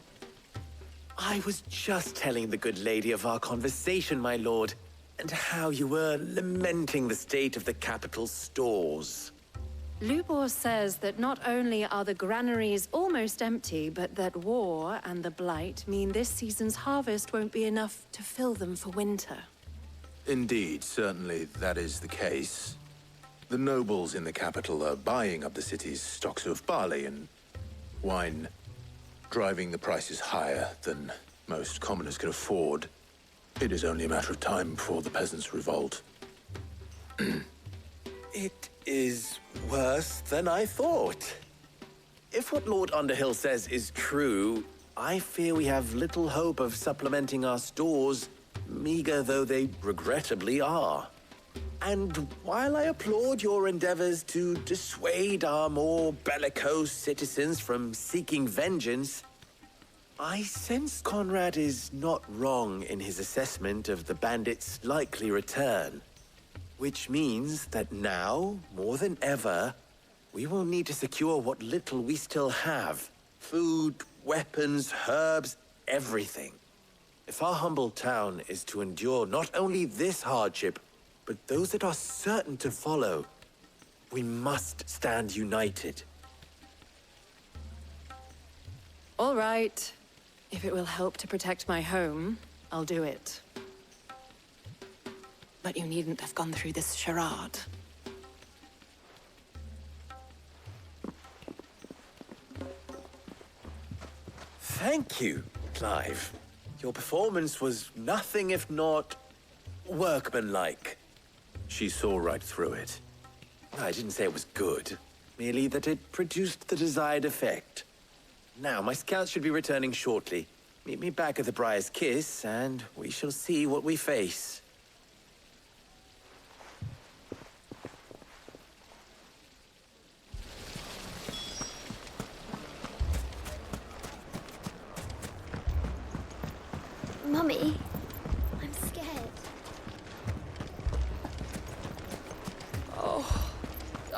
Speaker 20: I was just telling the good lady of our conversation, my lord, and how you were lamenting the state of the capital's stores.
Speaker 22: Lubor says that not only are the granaries almost empty, but that war and the Blight mean this season's harvest won't be enough to fill them for winter.
Speaker 7: Indeed, certainly that is the case. The nobles in the capital are buying up the city's stocks of barley and wine, driving the prices higher than most commoners can afford. It is only a matter of time before the peasants revolt.
Speaker 20: It is worse than I thought. If what Lord Underhill says is true, I fear we have little hope of supplementing our stores, meager though they regrettably are. And while I applaud your endeavors to dissuade our more bellicose citizens from seeking vengeance, I sense Conrad is not wrong in his assessment of the bandits' likely return. Which means that now, more than ever, we will need to secure what little we still have. Food, weapons, herbs, everything. If our humble town is to endure not only this hardship, but those that are certain to follow, we must stand united.
Speaker 22: All right. If it will help to protect my home, I'll do it. But you needn't have gone through this charade.
Speaker 20: Thank you, Clive. Your performance was nothing if not workmanlike.
Speaker 7: She saw right through it.
Speaker 20: I didn't say it was good, merely that it produced the desired effect. Now, my scouts should be returning shortly. Meet me back at the Briar's Kiss, and we shall see what we face.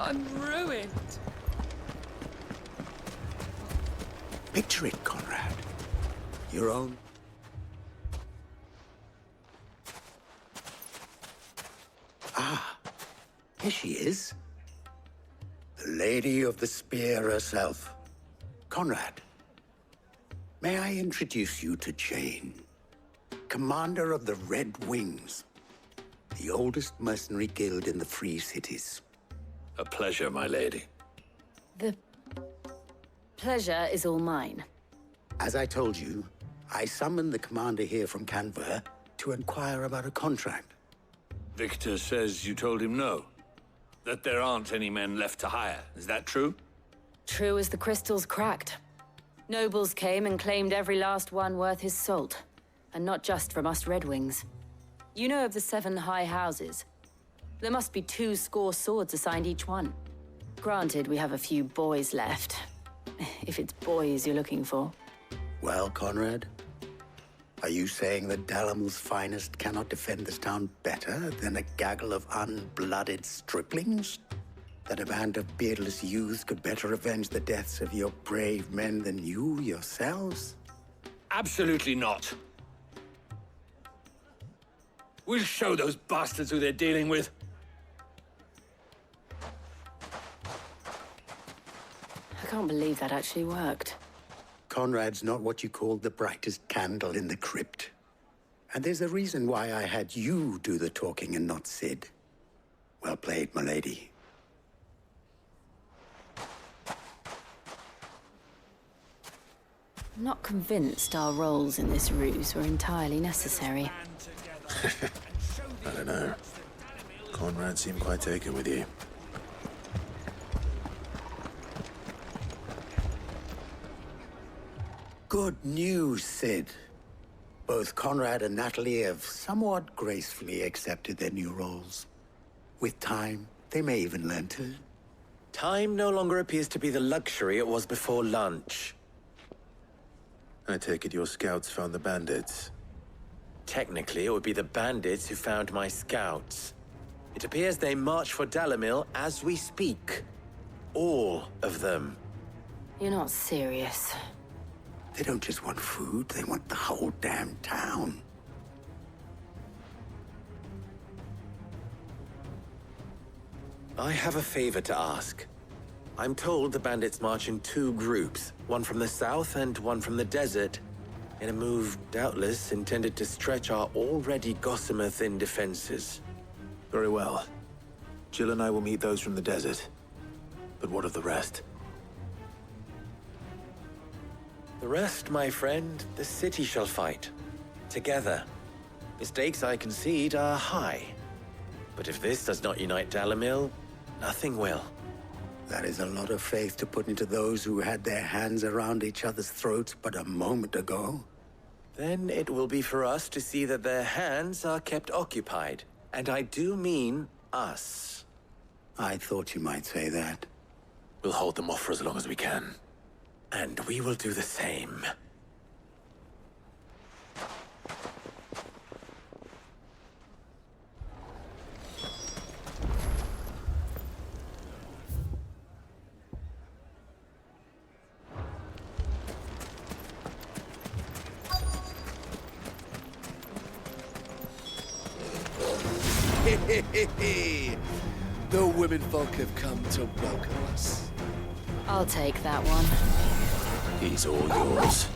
Speaker 21: I'm ruined.
Speaker 3: Picture it, Conrad. Your own. Ah, here she is. The Lady of the Spear herself. Conrad, may I introduce you to Jane, commander of the Red Wings, the oldest mercenary guild in the Free Cities.
Speaker 13: A pleasure, my lady.
Speaker 11: The pleasure is all mine.
Speaker 3: As I told you, I summoned the commander here from Canver to inquire about a contract.
Speaker 13: Victor says you told him no. That there aren't any men left to hire. Is that true?
Speaker 11: True as the crystals cracked. Nobles came and claimed every last one worth his salt. And not just from us Red Wings. You know of the 7 high houses. There must be 2 swords assigned each one. Granted, we have a few boys left. If it's boys you're looking for.
Speaker 3: Well, Conrad, are you saying that Dalamil's finest cannot defend this town better than a gaggle of unblooded striplings? That a band of beardless youths could better avenge the deaths of your brave men than you yourselves?
Speaker 13: Absolutely not. We'll show those bastards who they're dealing with.
Speaker 11: I can't believe that actually worked.
Speaker 3: Conrad's not what you called the brightest candle in the crypt. And there's a reason why I had you do the talking and not Sid. Well played, my lady.
Speaker 11: I'm not convinced our roles in this ruse were entirely necessary.
Speaker 7: I don't know. Conrad seemed quite taken with you.
Speaker 3: Good news, Sid. Both Conrad and Natalie have somewhat gracefully accepted their new roles. With time, they may even learn to.
Speaker 20: Time no longer appears to be the luxury it was before lunch.
Speaker 7: I take it your scouts found the bandits.
Speaker 20: Technically, it would be the bandits who found my scouts. It appears they march for Dalamil as we speak. All of them.
Speaker 11: You're not serious.
Speaker 3: They don't just want food, they want the whole damn town.
Speaker 20: I have a favor to ask. I'm told the bandits march in 2 groups, one from the south and one from the desert, in a move doubtless intended to stretch our already gossamer-thin defenses.
Speaker 7: Very well. Jill and I will meet those from the desert. But what of the rest?
Speaker 20: The rest, my friend, the city shall fight. Together. The stakes, I concede, are high. But if this does not unite Dalamil, nothing will.
Speaker 3: That is a lot of faith to put into those who had their hands around each other's throats but a moment ago.
Speaker 20: Then it will be for us to see that their hands are kept occupied. And I do mean us.
Speaker 3: I thought you might say that.
Speaker 7: We'll hold them off for as long as we can.
Speaker 20: And we will do the same.
Speaker 16: The women folk have come to welcome us.
Speaker 11: I'll take that one.
Speaker 7: He's all yours.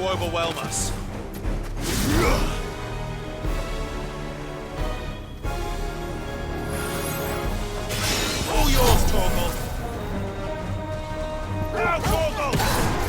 Speaker 13: Overwhelm us. All yours, Torgal. Now, Torgal!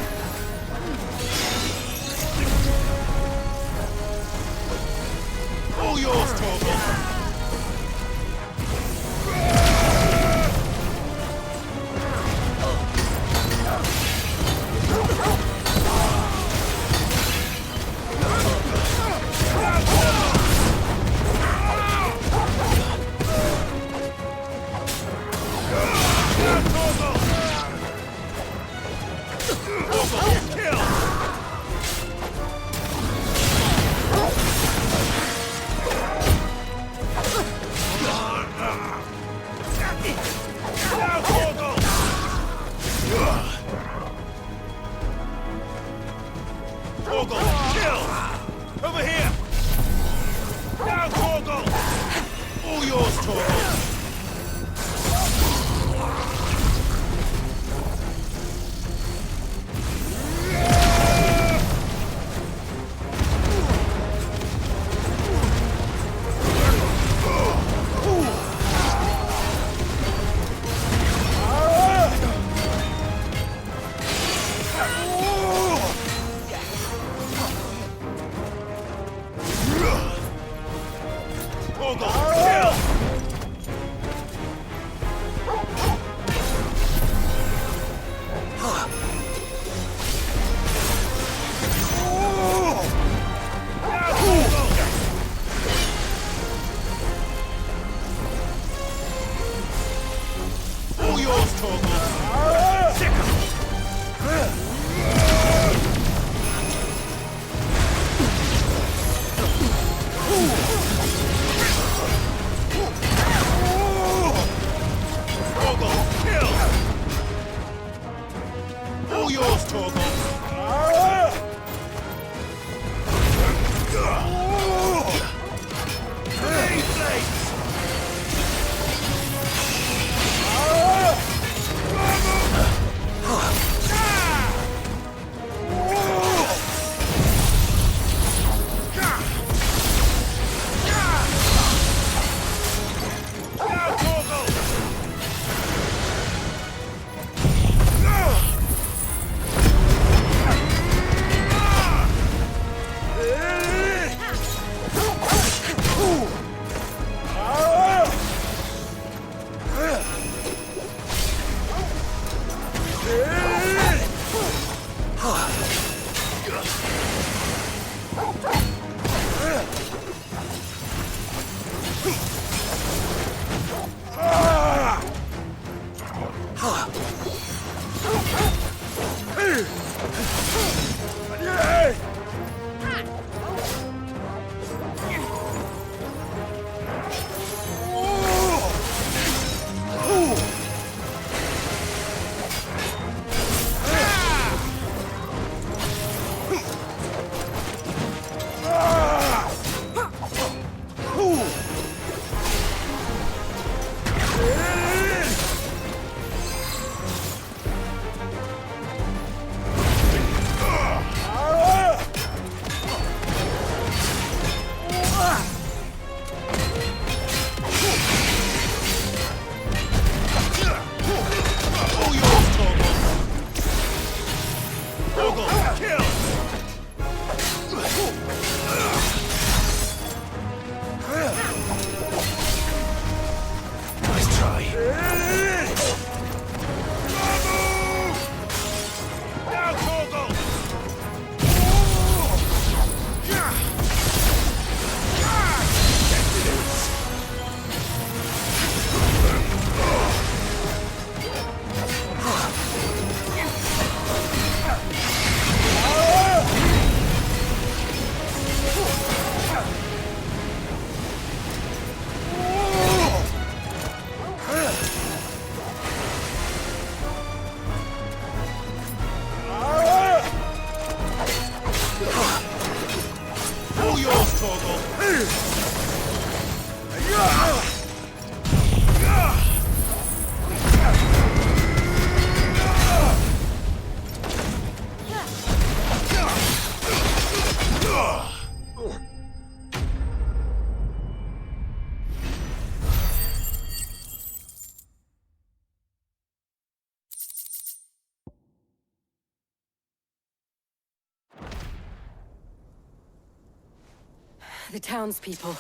Speaker 11: The townspeople.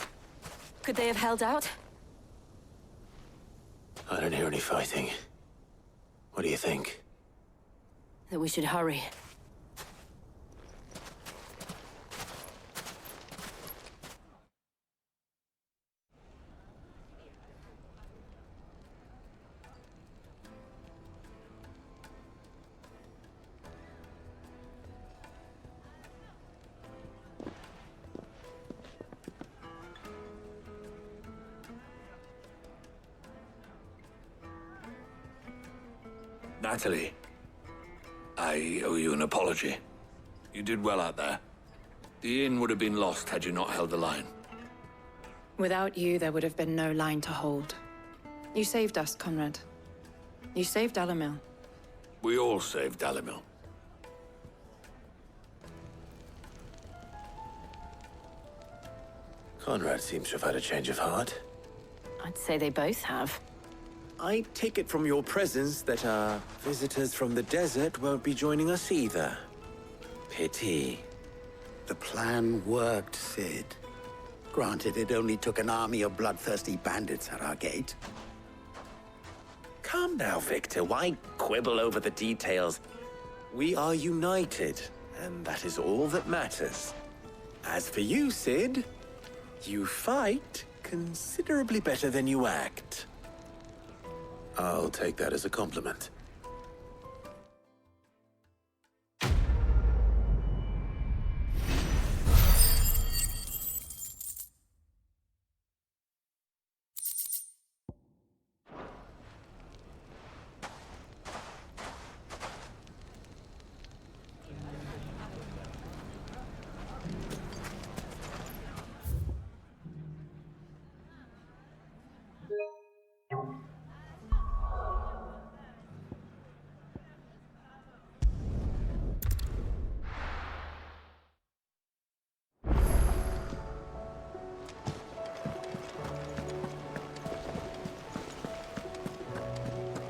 Speaker 11: Could they have held out?
Speaker 7: I don't hear any fighting. What do you think?
Speaker 11: That we should hurry.
Speaker 13: Natalie, I owe you an apology. You did well out there. The inn would have been lost had you not held the line.
Speaker 22: Without you, there would have been no line to hold. You saved us, Conrad. You saved Dalimil.
Speaker 13: We all saved Dalimil.
Speaker 7: Conrad seems to have had a change of heart.
Speaker 11: I'd say they both have.
Speaker 20: I take it from your presence that our visitors from the desert won't be joining us either. Pity.
Speaker 3: The plan worked, Sid. Granted, it only took an army of bloodthirsty bandits at our gate.
Speaker 20: Calm now, Victor. Why quibble over the details? We are united, and that is all that matters. As for you, Sid, you fight considerably better than you act.
Speaker 7: I'll take that as a compliment.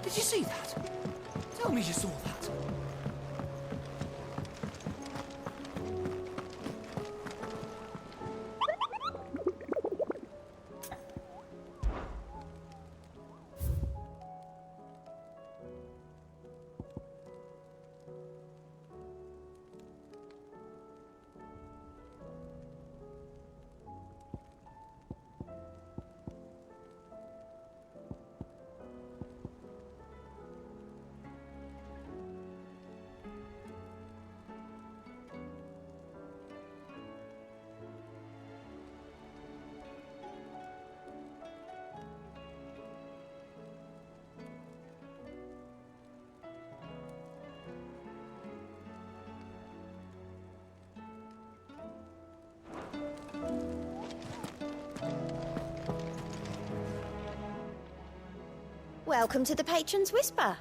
Speaker 12: Did you see that? Tell me you saw that.
Speaker 5: Welcome to the Patron's Whisper.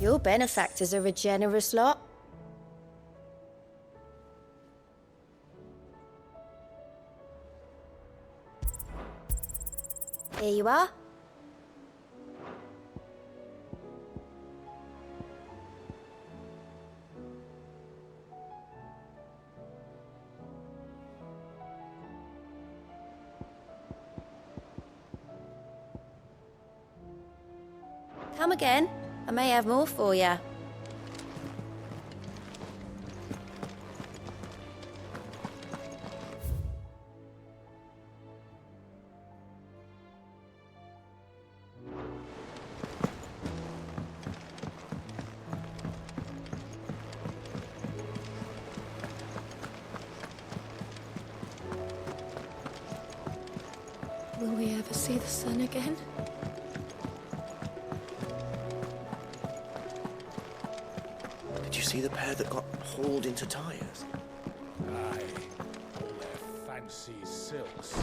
Speaker 5: Your benefactors are a generous lot. Here you are. Come again. I may have more for you.
Speaker 22: Will we ever see the sun again?
Speaker 1: Did you see the pair that got hauled into tires?
Speaker 19: Aye. All their fancy silks.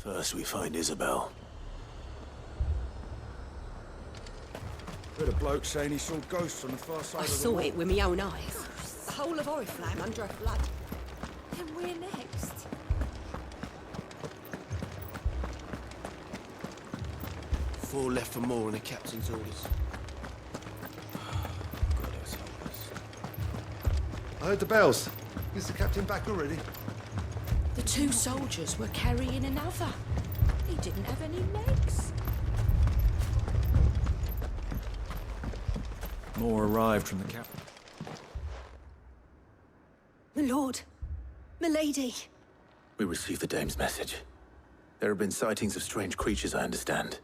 Speaker 7: First we find Isabel.
Speaker 18: Heard a bloke saying he saw ghosts on the far side
Speaker 6: I
Speaker 18: of the
Speaker 6: saw
Speaker 18: wall.
Speaker 6: it with my own eyes. The whole of Oriflamme under a flood.
Speaker 2: Then we're next.
Speaker 1: 4 left for more on the captain's orders.
Speaker 19: I heard the bells. Is the captain back already?
Speaker 6: The 2 soldiers were carrying another. He didn't have any legs.
Speaker 9: More arrived from the captain.
Speaker 6: My lord. My lady.
Speaker 7: We received the dame's message. There have been sightings of strange creatures, I understand.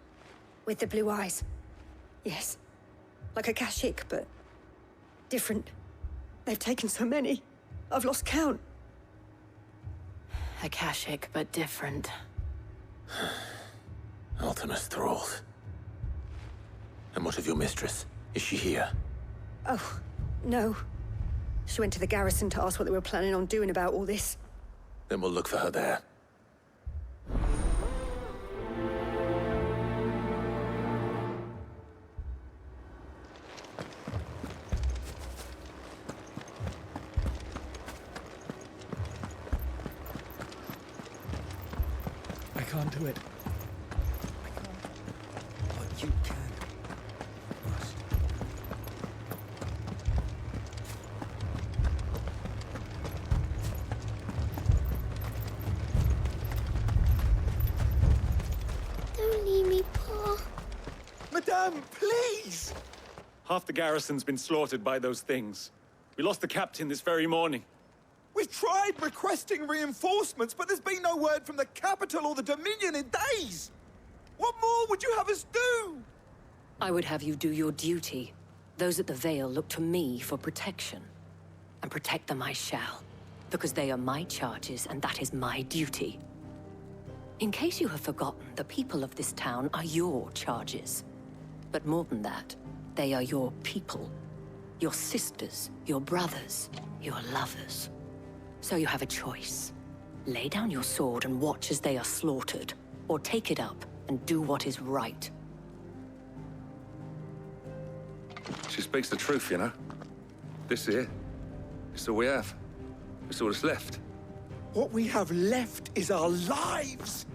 Speaker 5: With the blue eyes. Yes. Like a Kashik, but different. They've taken so many. I've lost count.
Speaker 11: Akashic, but different.
Speaker 7: Ultimus thralls. And what of your mistress? Is she here?
Speaker 5: Oh, no. She went to the garrison to ask what they were planning on doing about all this.
Speaker 7: Then we'll look for her there.
Speaker 9: I can't do it. I can't. But you can.
Speaker 23: Don't leave me, Pa.
Speaker 18: Madame, please!
Speaker 24: Half the garrison's been slaughtered by those things. We lost the captain this very morning.
Speaker 18: We've tried requesting reinforcements, but there's been no word from the capital or the Dominion in days! What more would you have us do?
Speaker 11: I would have you do your duty. Those at the Vale look to me for protection. And protect them I shall. Because they are my charges, and that is my duty. In case you have forgotten, the people of this town are your charges. But more than that, they are your people. Your sisters, your brothers, your lovers. So you have a choice. Lay down your sword and watch as they are slaughtered, or take it up and do what is right.
Speaker 25: She speaks the truth, you know. This here, it's all we have. It's all that's left.
Speaker 18: What we have left is our lives!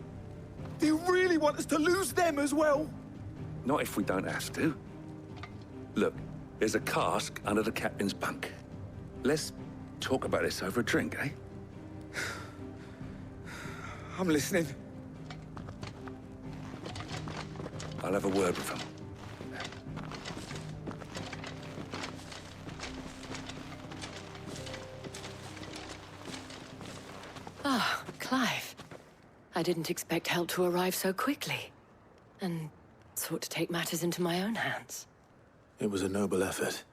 Speaker 18: Do you really want us to lose them as well?
Speaker 25: Not if we don't have to. Look, there's a cask under the captain's bunk. Let's talk about this over a drink, eh?
Speaker 18: I'm listening.
Speaker 25: I'll have a word with him.
Speaker 11: Ah, Clive. I didn't expect help to arrive so quickly. And sought to take matters into my own hands.
Speaker 7: It was a noble effort,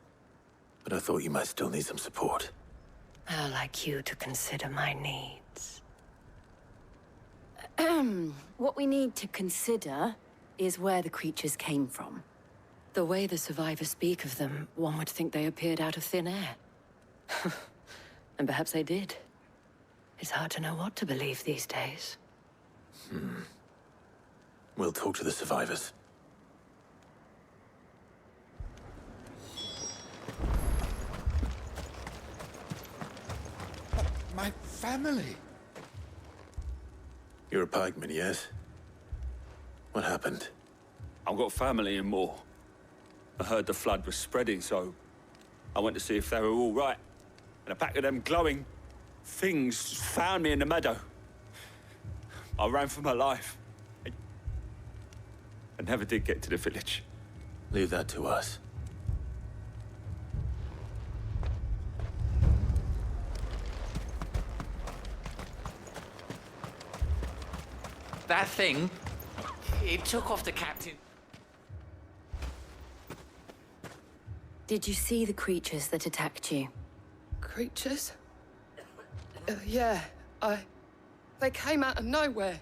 Speaker 7: but I thought you might still need some support.
Speaker 11: I'd like you to consider my needs. What we need to consider is where the creatures came from. The way the survivors speak of them, one would think they appeared out of thin air. And perhaps they did. It's hard to know what to believe these days.
Speaker 7: We'll talk to the survivors.
Speaker 18: My family.
Speaker 7: You're a pikeman, yes? What happened?
Speaker 24: I've got family in Moor. I heard the flood was spreading, so I went to see if they were all right. And a pack of them glowing things found me in the meadow. I ran for my life. I never did get to the village.
Speaker 7: Leave that to us.
Speaker 12: That thing, it took off the captain.
Speaker 11: Did you see the creatures that attacked you?
Speaker 15: Creatures? Yeah, They came out of nowhere.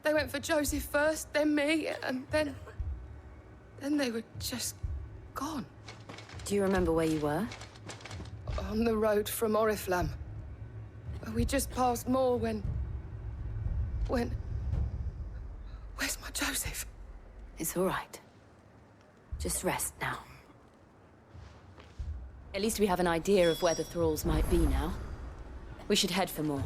Speaker 15: They went for Joseph first, then me, and then they were just gone.
Speaker 11: Do you remember where you were?
Speaker 15: On the road from Oriflamme. We just passed Moor when...
Speaker 5: Joseph.
Speaker 11: It's all right. Just rest now. At least we have an idea of where the thralls might be now. We should head for more.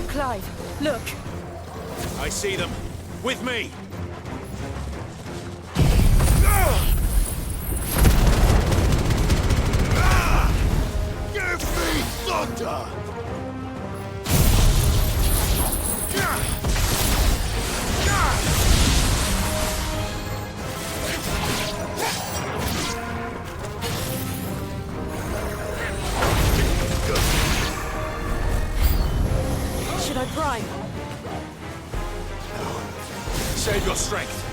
Speaker 13: Clive, look! I see them. With me!
Speaker 19: Give me thunder!
Speaker 6: Should I prime?
Speaker 13: Save your strength.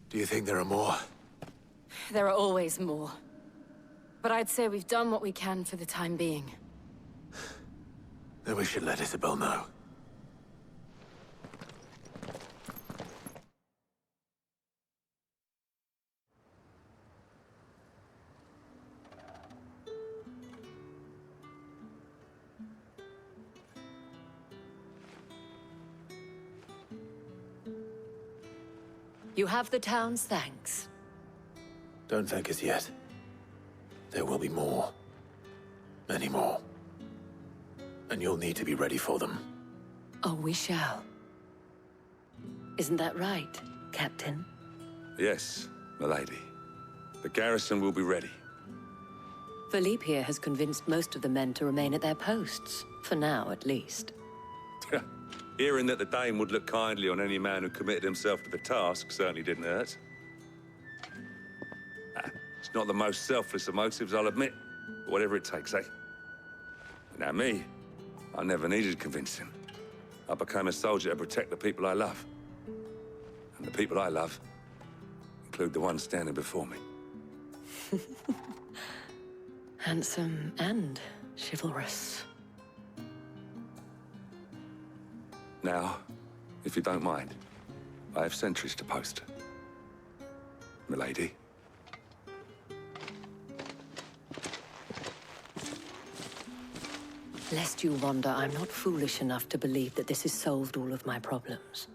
Speaker 7: Do you think there are more?
Speaker 11: There are always more. But I'd say we've done what we can for the time being.
Speaker 7: Then we should let Isabel know.
Speaker 4: You have the town's thanks.
Speaker 7: Don't thank us yet. There will be more. Many more. And you'll need to be ready for them.
Speaker 4: Oh, we shall. Isn't that right, Captain?
Speaker 25: Yes, milady. The garrison will be ready.
Speaker 4: Philippe here has convinced most of the men to remain at their posts. For now, at least.
Speaker 25: Hearing that the Dane would look kindly on any man who committed himself to the task certainly didn't hurt. It's not the most selfless of motives, I'll admit. But whatever it takes, eh? Now me, I never needed convincing. I became a soldier to protect the people I love. And the people I love include the ones standing before me.
Speaker 4: Handsome and chivalrous.
Speaker 25: Now, if you don't mind, I have sentries to post. Milady.
Speaker 4: Lest you wonder, I'm not foolish enough to believe that this has solved all of my problems.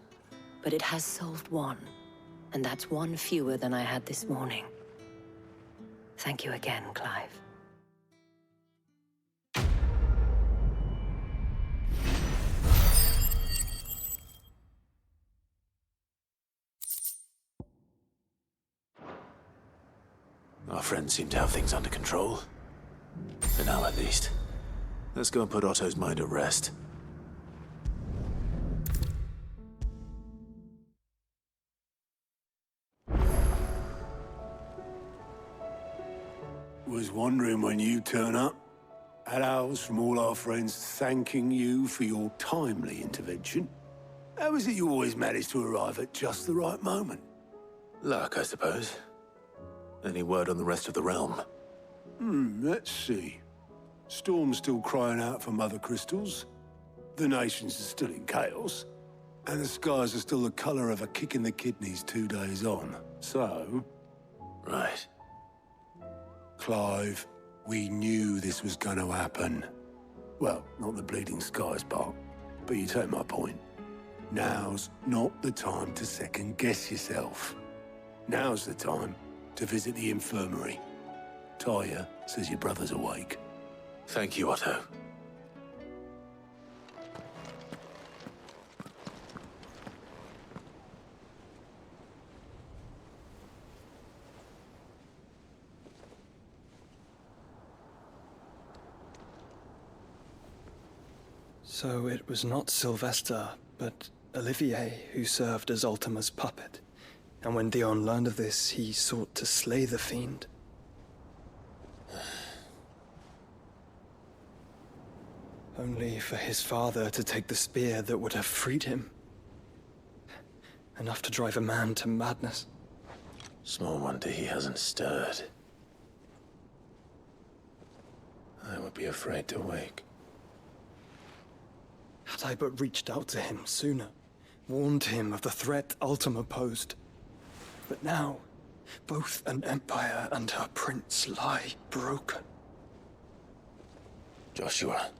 Speaker 4: But it has solved one, and that's one fewer than I had this morning. Thank you again, Clive.
Speaker 7: Our friends seem to have things under control. For now, at least. Let's go and put Otto's mind at rest.
Speaker 8: Was wondering when you'd turn up. Had owls from all our friends thanking you for your timely intervention. How is it you always manage to arrive at just the right moment?
Speaker 7: Luck, I suppose. Any word on the rest of the realm?
Speaker 8: Let's see. Storm's still crying out for mother crystals. The nations are still in chaos. And the skies are still the color of a kick in the kidneys 2 days on. So...
Speaker 7: Right.
Speaker 8: Clive, we knew this was going to happen. Well, not the bleeding skies part, but you take my point. Now's not the time to second-guess yourself. Now's the time to visit the infirmary. Talia says your brother's awake.
Speaker 7: Thank you, Otto.
Speaker 9: So it was not Sylvester, but Olivier who served as Ultima's puppet. And when Dion learned of this, he sought to slay the fiend. Only for his father to take the spear that would have freed him. Enough to drive a man to madness.
Speaker 7: Small wonder he hasn't stirred. I would be afraid to wake.
Speaker 9: Had I but reached out to him sooner, warned him of the threat Ultima posed. But now, both an empire and her prince lie broken.
Speaker 7: Joshua,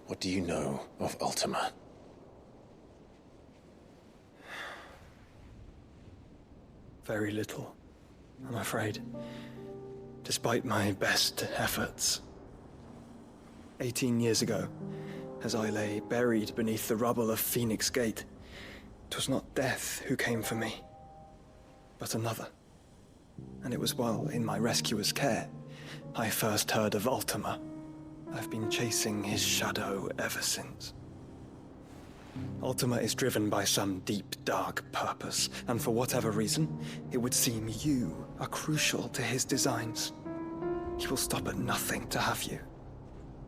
Speaker 7: what do you know of Ultima?
Speaker 9: Very little, I'm afraid. Despite my best efforts. 18 years ago, as I lay buried beneath the rubble of Phoenix Gate, 'twas not death who came for me, but another. And it was while in my rescuer's care, I first heard of Ultima. I've been chasing his shadow ever since. Ultima is driven by some deep, dark purpose, and for whatever reason, it would seem you are crucial to his designs. He will stop at nothing to have you,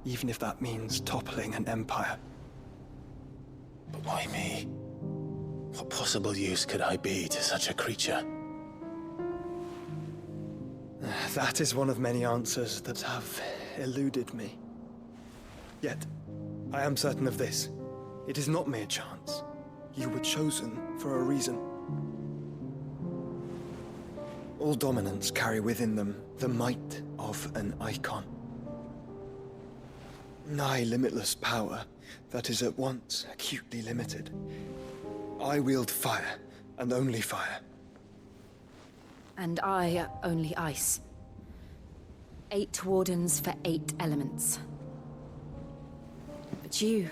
Speaker 9: even if that means toppling an empire.
Speaker 7: But why me? What possible use could I be to such a creature?
Speaker 9: That is one of many answers that have eluded me. Yet, I am certain of this. It is not mere chance. You were chosen for a reason. All dominants carry within them the might of an icon. Nigh limitless power that is at once acutely limited. I wield fire, and only fire.
Speaker 11: And I only ice. 8 wardens for 8 elements. But you,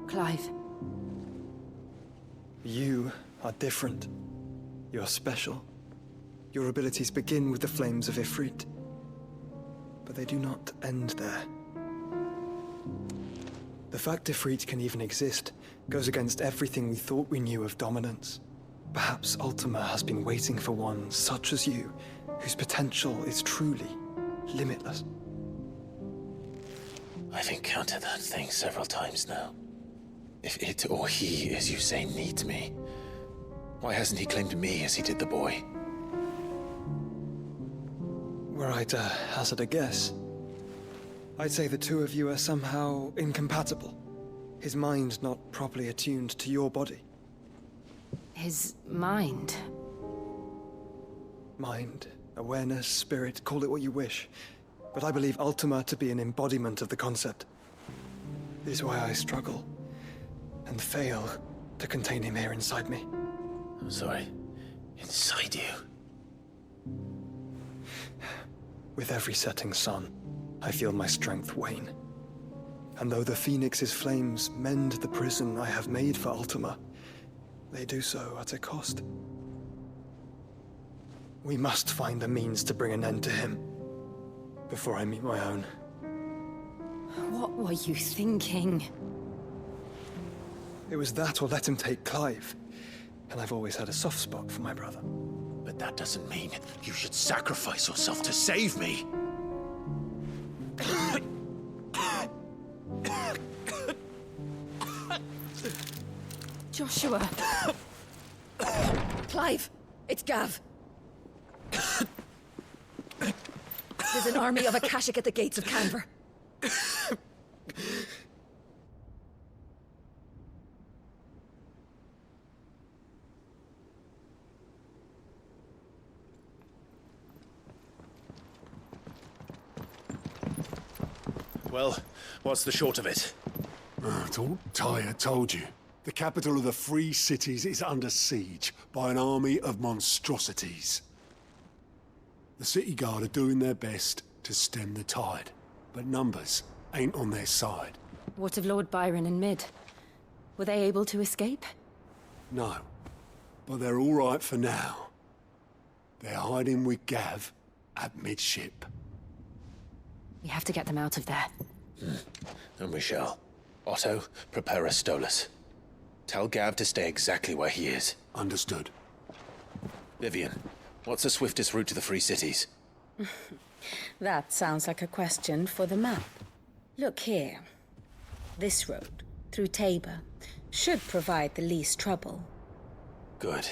Speaker 11: Clive.
Speaker 9: You are different. You're special. Your abilities begin with the flames of Ifrit. But they do not end there. The fact Ifrit can even exist goes against everything we thought we knew of dominance. Perhaps Ultima has been waiting for one such as you, whose potential is truly limitless.
Speaker 7: I've encountered that thing several times now. If it or he, as you say, needs me, why hasn't he claimed me as he did the boy?
Speaker 9: Were I to hazard a guess, I'd say the two of you are somehow incompatible. His mind not properly attuned to your body.
Speaker 11: His mind?
Speaker 9: Mind, awareness, spirit, call it what you wish. But I believe Ultima to be an embodiment of the concept. This is why I struggle and fail to contain him here inside me.
Speaker 7: I'm sorry. Inside you?
Speaker 9: With every setting sun, I feel my strength wane. And though the Phoenix's flames mend the prison I have made for Ultima, they do so at a cost. We must find the means to bring an end to him before I meet my own.
Speaker 11: What were you thinking?
Speaker 9: It was that or let him take Clive. And I've always had a soft spot for my brother.
Speaker 1: But that doesn't mean you should sacrifice yourself to save me.
Speaker 11: Joshua!
Speaker 5: Clive, it's Gav. There's an army of Akashic at the gates of Canver.
Speaker 1: Well, what's the short of it?
Speaker 8: It's all Tyre told you. The capital of the Free Cities is under siege by an army of monstrosities. The city guard are doing their best to stem the tide, but numbers ain't on their side.
Speaker 11: What of Lord Byron and Mid? Were they able to escape?
Speaker 8: No, but they're all right for now. They're hiding with Gav at midship.
Speaker 11: We have to get them out of there.
Speaker 1: And we shall. Otto, prepare a Stolas. Tell Gav to stay exactly where he is.
Speaker 8: Understood.
Speaker 1: Vivian, what's the swiftest route to the Free Cities?
Speaker 2: That sounds like a question for the map. Look here. This road, through Tabor, should provide the least trouble.
Speaker 1: Good.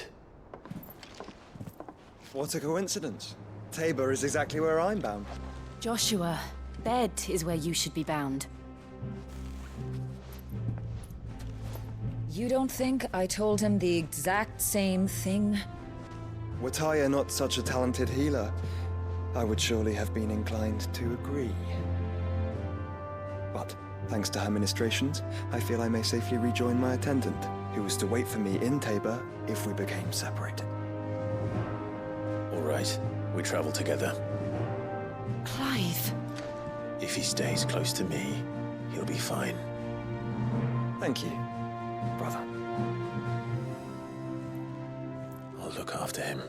Speaker 9: What a coincidence. Tabor is exactly where I'm bound.
Speaker 11: Joshua, bed is where you should be bound.
Speaker 2: You don't think I told him the exact same thing?
Speaker 9: Were Tyre not such a talented healer, I would surely have been inclined to agree. But, thanks to her ministrations, I feel I may safely rejoin my attendant, who was to wait for me in Tabor if we became separated.
Speaker 1: All right, we travel together.
Speaker 11: Clive!
Speaker 1: If he stays close to me, he'll be fine.
Speaker 9: Thank you, brother.
Speaker 1: I'll look after him.